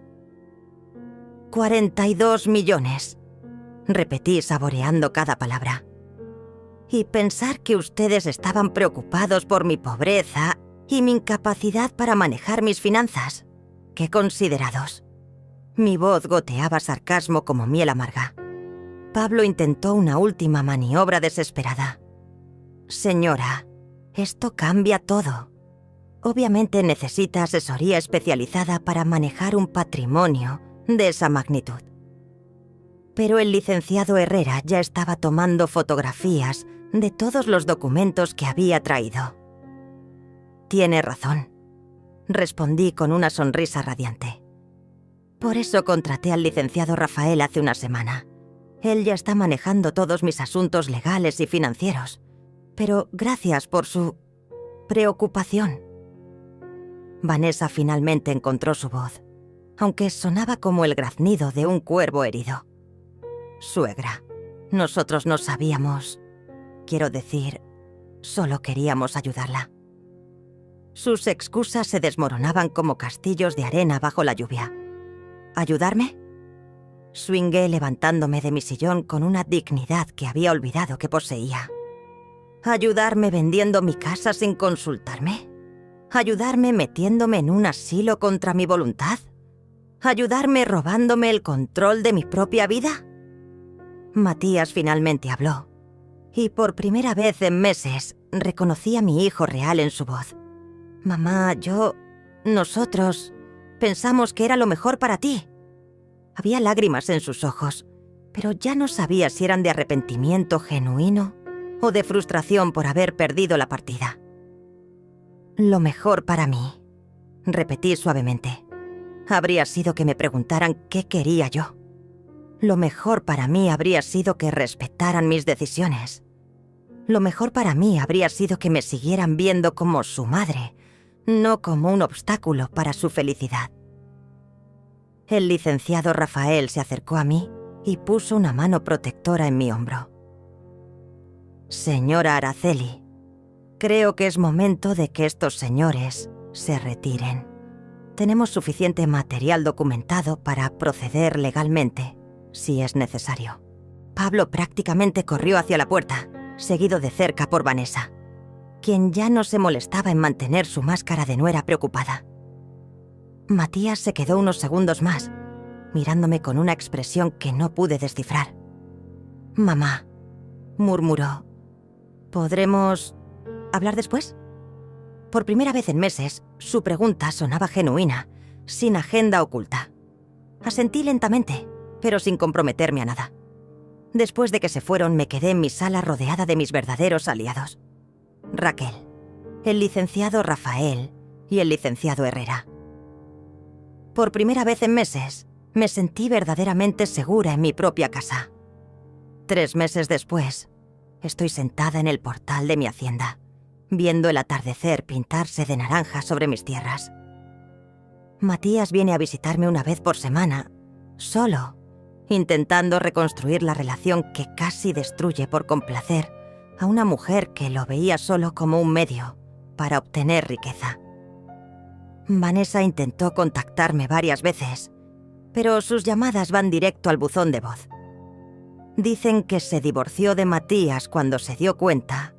42 millones, repetí saboreando cada palabra. Y pensar que ustedes estaban preocupados por mi pobreza y mi incapacidad para manejar mis finanzas. ¡Qué considerados! Mi voz goteaba sarcasmo como miel amarga. Pablo intentó una última maniobra desesperada. Señora, esto cambia todo. Obviamente necesita asesoría especializada para manejar un patrimonio de esa magnitud. Pero el licenciado Herrera ya estaba tomando fotografías de todos los documentos que había traído. Tiene razón, respondí con una sonrisa radiante. Por eso contraté al licenciado Rafael hace una semana. Él ya está manejando todos mis asuntos legales y financieros. Pero gracias por su preocupación. Vanessa finalmente encontró su voz, aunque sonaba como el graznido de un cuervo herido. Suegra, nosotros no sabíamos. Quiero decir, solo queríamos ayudarla. Sus excusas se desmoronaban como castillos de arena bajo la lluvia. ¿Ayudarme? Swingué levantándome de mi sillón con una dignidad que había olvidado que poseía. ¿Ayudarme vendiendo mi casa sin consultarme? ¿Ayudarme metiéndome en un asilo contra mi voluntad? ¿Ayudarme robándome el control de mi propia vida? Matías finalmente habló, y por primera vez en meses reconocí a mi hijo real en su voz. Mamá, nosotros pensamos que era lo mejor para ti. Había lágrimas en sus ojos, pero ya no sabía si eran de arrepentimiento genuino o de frustración por haber perdido la partida. Lo mejor para mí, repetí suavemente, habría sido que me preguntaran qué quería yo. Lo mejor para mí habría sido que respetaran mis decisiones. Lo mejor para mí habría sido que me siguieran viendo como su madre, no como un obstáculo para su felicidad. El licenciado Rafael se acercó a mí y puso una mano protectora en mi hombro. Señora Araceli, creo que es momento de que estos señores se retiren. Tenemos suficiente material documentado para proceder legalmente, si es necesario. Pablo prácticamente corrió hacia la puerta, seguido de cerca por Vanessa, quien ya no se molestaba en mantener su máscara de nuera preocupada. Matías se quedó unos segundos más, mirándome con una expresión que no pude descifrar. «Mamá», murmuró, «¿podremos hablar después?» Por primera vez en meses, su pregunta sonaba genuina, sin agenda oculta. Asentí lentamente, pero sin comprometerme a nada. Después de que se fueron, me quedé en mi sala rodeada de mis verdaderos aliados. Raquel, el licenciado Rafael y el licenciado Herrera. Por primera vez en meses, me sentí verdaderamente segura en mi propia casa. 3 meses después, estoy sentada en el portal de mi hacienda, viendo el atardecer pintarse de naranja sobre mis tierras. Matías viene a visitarme una vez por semana, solo, intentando reconstruir la relación que casi destruye por complacer a una mujer que lo veía solo como un medio para obtener riqueza. Vanessa intentó contactarme varias veces, pero sus llamadas van directo al buzón de voz. Dicen que se divorció de Matías cuando se dio cuenta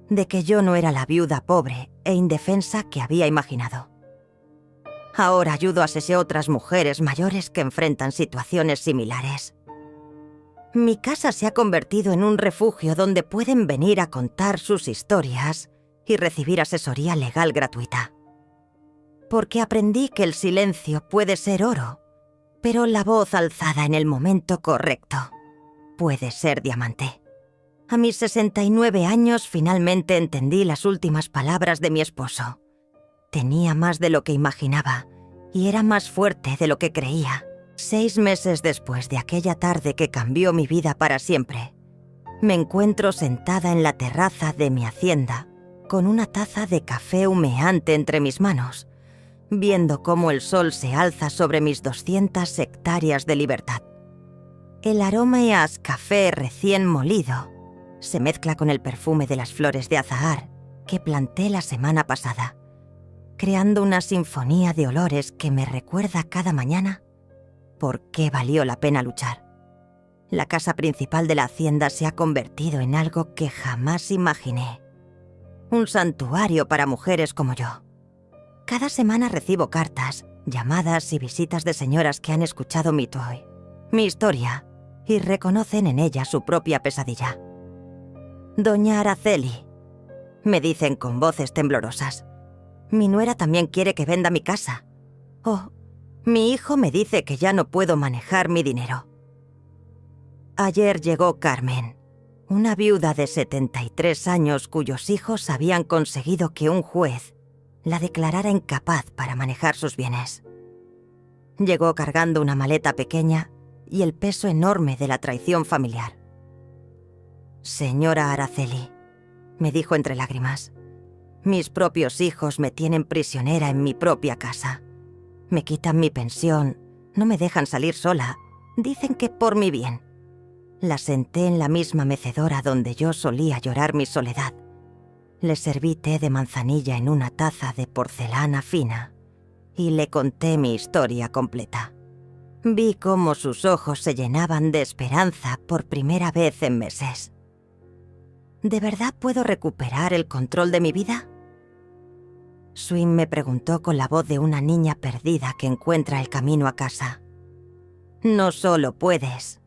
de que yo no era la viuda pobre e indefensa que había imaginado. Ahora ayudo a otras mujeres mayores que enfrentan situaciones similares. Mi casa se ha convertido en un refugio donde pueden venir a contar sus historias y recibir asesoría legal gratuita. Porque aprendí que el silencio puede ser oro, pero la voz alzada en el momento correcto puede ser diamante. A mis 69 años finalmente entendí las últimas palabras de mi esposo. Tenía más de lo que imaginaba y era más fuerte de lo que creía. 6 meses después de aquella tarde que cambió mi vida para siempre, me encuentro sentada en la terraza de mi hacienda con una taza de café humeante entre mis manos, viendo cómo el sol se alza sobre mis 200 hectáreas de libertad. El aroma a café recién molido se mezcla con el perfume de las flores de azahar que planté la semana pasada, creando una sinfonía de olores que me recuerda cada mañana por qué valió la pena luchar. La casa principal de la hacienda se ha convertido en algo que jamás imaginé. Un santuario para mujeres como yo. Cada semana recibo cartas, llamadas y visitas de señoras que han escuchado mi historia, y reconocen en ella su propia pesadilla. «Doña Araceli», me dicen con voces temblorosas, «mi nuera también quiere que venda mi casa». «Oh, mi hijo me dice que ya no puedo manejar mi dinero». Ayer llegó Carmen, una viuda de 73 años cuyos hijos habían conseguido que un juez la declarara incapaz para manejar sus bienes. Llegó cargando una maleta pequeña y el peso enorme de la traición familiar. «Señora Araceli», me dijo entre lágrimas, «mis propios hijos me tienen prisionera en mi propia casa. Me quitan mi pensión, no me dejan salir sola, dicen que por mi bien». La senté en la misma mecedora donde yo solía llorar mi soledad. Le serví té de manzanilla en una taza de porcelana fina y le conté mi historia completa. Vi cómo sus ojos se llenaban de esperanza por primera vez en meses. ¿De verdad puedo recuperar el control de mi vida? Swing me preguntó con la voz de una niña perdida que encuentra el camino a casa. «No solo puedes»,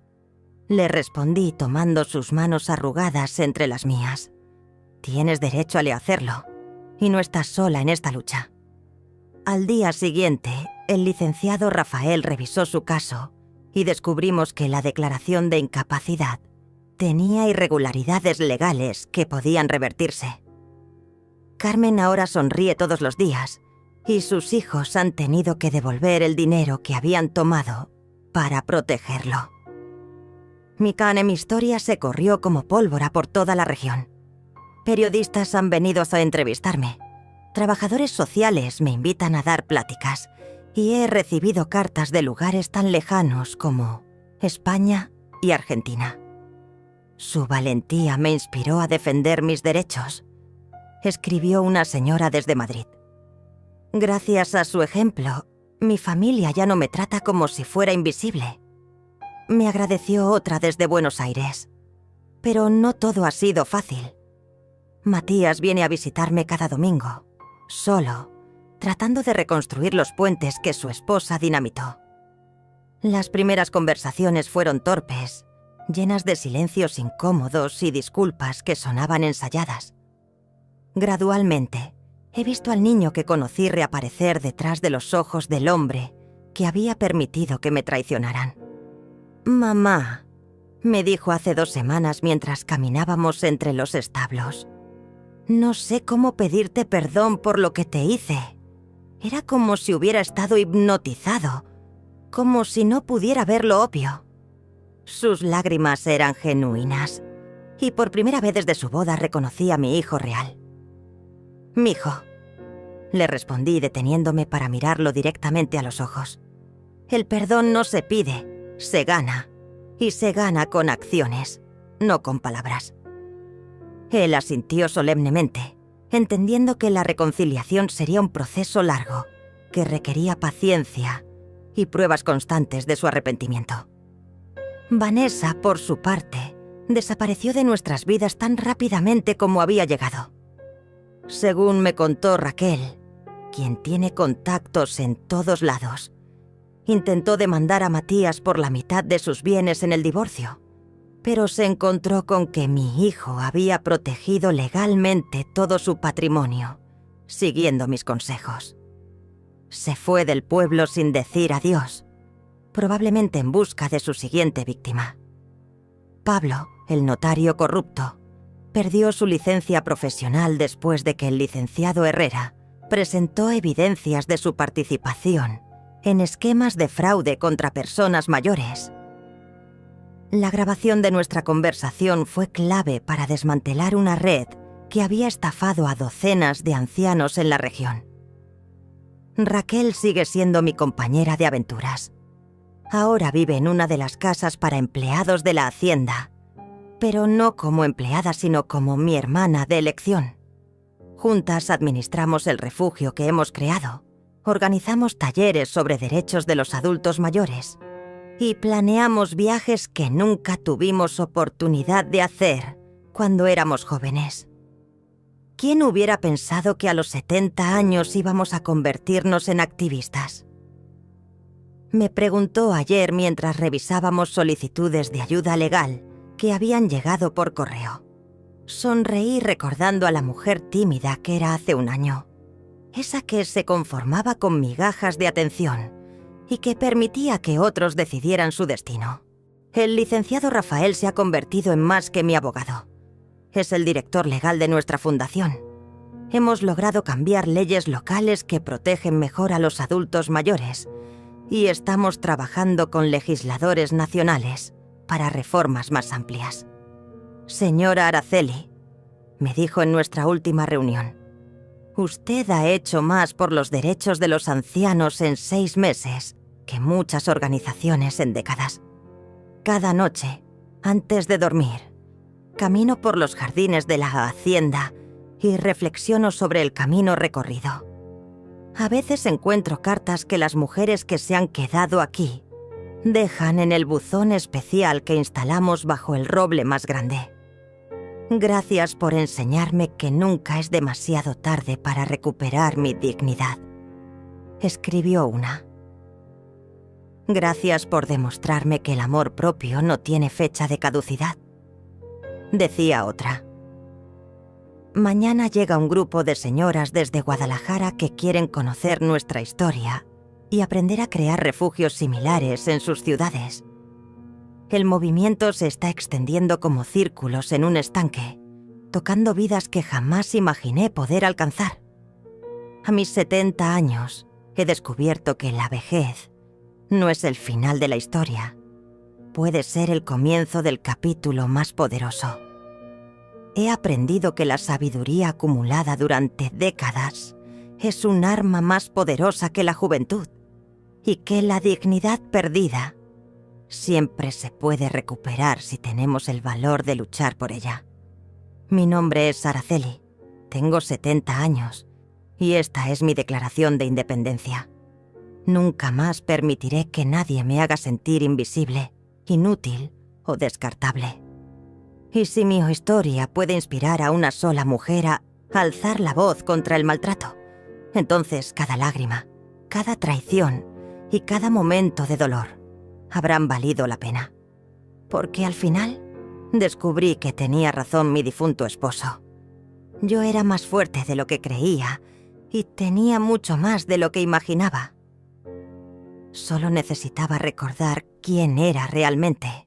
le respondí tomando sus manos arrugadas entre las mías. «Tienes derecho a hacerlo, y no estás sola en esta lucha». Al día siguiente, el licenciado Rafael revisó su caso y descubrimos que la declaración de incapacidad tenía irregularidades legales que podían revertirse. Carmen ahora sonríe todos los días y sus hijos han tenido que devolver el dinero que habían tomado para protegerlo. Mi historia se corrió como pólvora por toda la región. Periodistas han venido a entrevistarme. Trabajadores sociales me invitan a dar pláticas y he recibido cartas de lugares tan lejanos como España y Argentina. Su valentía me inspiró a defender mis derechos, escribió una señora desde Madrid. Gracias a su ejemplo, mi familia ya no me trata como si fuera invisible. Me agradeció otra desde Buenos Aires. Pero no todo ha sido fácil. Matías viene a visitarme cada domingo, solo, tratando de reconstruir los puentes que su esposa dinamitó. Las primeras conversaciones fueron torpes, llenas de silencios incómodos y disculpas que sonaban ensayadas. Gradualmente, he visto al niño que conocí reaparecer detrás de los ojos del hombre que había permitido que me traicionaran. «Mamá», me dijo hace 2 semanas mientras caminábamos entre los establos. «No sé cómo pedirte perdón por lo que te hice. Era como si hubiera estado hipnotizado, como si no pudiera ver lo obvio». Sus lágrimas eran genuinas, y por primera vez desde su boda reconocí a mi hijo real. «Mijo», le respondí deteniéndome para mirarlo directamente a los ojos. «El perdón no se pide, se gana, y se gana con acciones, no con palabras». Él asintió solemnemente, entendiendo que la reconciliación sería un proceso largo, que requería paciencia y pruebas constantes de su arrepentimiento. Vanessa, por su parte, desapareció de nuestras vidas tan rápidamente como había llegado. Según me contó Raquel, quien tiene contactos en todos lados, intentó demandar a Matías por la mitad de sus bienes en el divorcio, pero se encontró con que mi hijo había protegido legalmente todo su patrimonio, siguiendo mis consejos. Se fue del pueblo sin decir adiós, probablemente en busca de su siguiente víctima. Pablo, el notario corrupto, perdió su licencia profesional después de que el licenciado Herrera presentó evidencias de su participación en esquemas de fraude contra personas mayores. La grabación de nuestra conversación fue clave para desmantelar una red que había estafado a docenas de ancianos en la región. Raquel sigue siendo mi compañera de aventuras. Ahora vive en una de las casas para empleados de la hacienda, pero no como empleada, sino como mi hermana de elección. Juntas administramos el refugio que hemos creado, organizamos talleres sobre derechos de los adultos mayores y planeamos viajes que nunca tuvimos oportunidad de hacer cuando éramos jóvenes. ¿Quién hubiera pensado que a los 70 años íbamos a convertirnos en activistas? Me preguntó ayer mientras revisábamos solicitudes de ayuda legal que habían llegado por correo. Sonreí recordando a la mujer tímida que era hace un año, esa que se conformaba con migajas de atención y que permitía que otros decidieran su destino. El licenciado Rafael se ha convertido en más que mi abogado. Es el director legal de nuestra fundación. Hemos logrado cambiar leyes locales que protegen mejor a los adultos mayores y estamos trabajando con legisladores nacionales para reformas más amplias. Señora Araceli, me dijo en nuestra última reunión, usted ha hecho más por los derechos de los ancianos en 6 meses que muchas organizaciones en décadas. Cada noche, antes de dormir, camino por los jardines de la hacienda y reflexiono sobre el camino recorrido. A veces encuentro cartas que las mujeres que se han quedado aquí dejan en el buzón especial que instalamos bajo el roble más grande. Gracias por enseñarme que nunca es demasiado tarde para recuperar mi dignidad, escribió una. Gracias por demostrarme que el amor propio no tiene fecha de caducidad, decía otra. Mañana llega un grupo de señoras desde Guadalajara que quieren conocer nuestra historia y aprender a crear refugios similares en sus ciudades. El movimiento se está extendiendo como círculos en un estanque, tocando vidas que jamás imaginé poder alcanzar. A mis 70 años he descubierto que la vejez no es el final de la historia. Puede ser el comienzo del capítulo más poderoso. He aprendido que la sabiduría acumulada durante décadas es un arma más poderosa que la juventud y que la dignidad perdida siempre se puede recuperar si tenemos el valor de luchar por ella. Mi nombre es Araceli, tengo 70 años y esta es mi declaración de independencia. Nunca más permitiré que nadie me haga sentir invisible, inútil o descartable. Y si mi historia puede inspirar a una sola mujer a alzar la voz contra el maltrato, entonces cada lágrima, cada traición y cada momento de dolor habrán valido la pena. Porque al final descubrí que tenía razón mi difunto esposo. Yo era más fuerte de lo que creía y tenía mucho más de lo que imaginaba. Solo necesitaba recordar quién era realmente.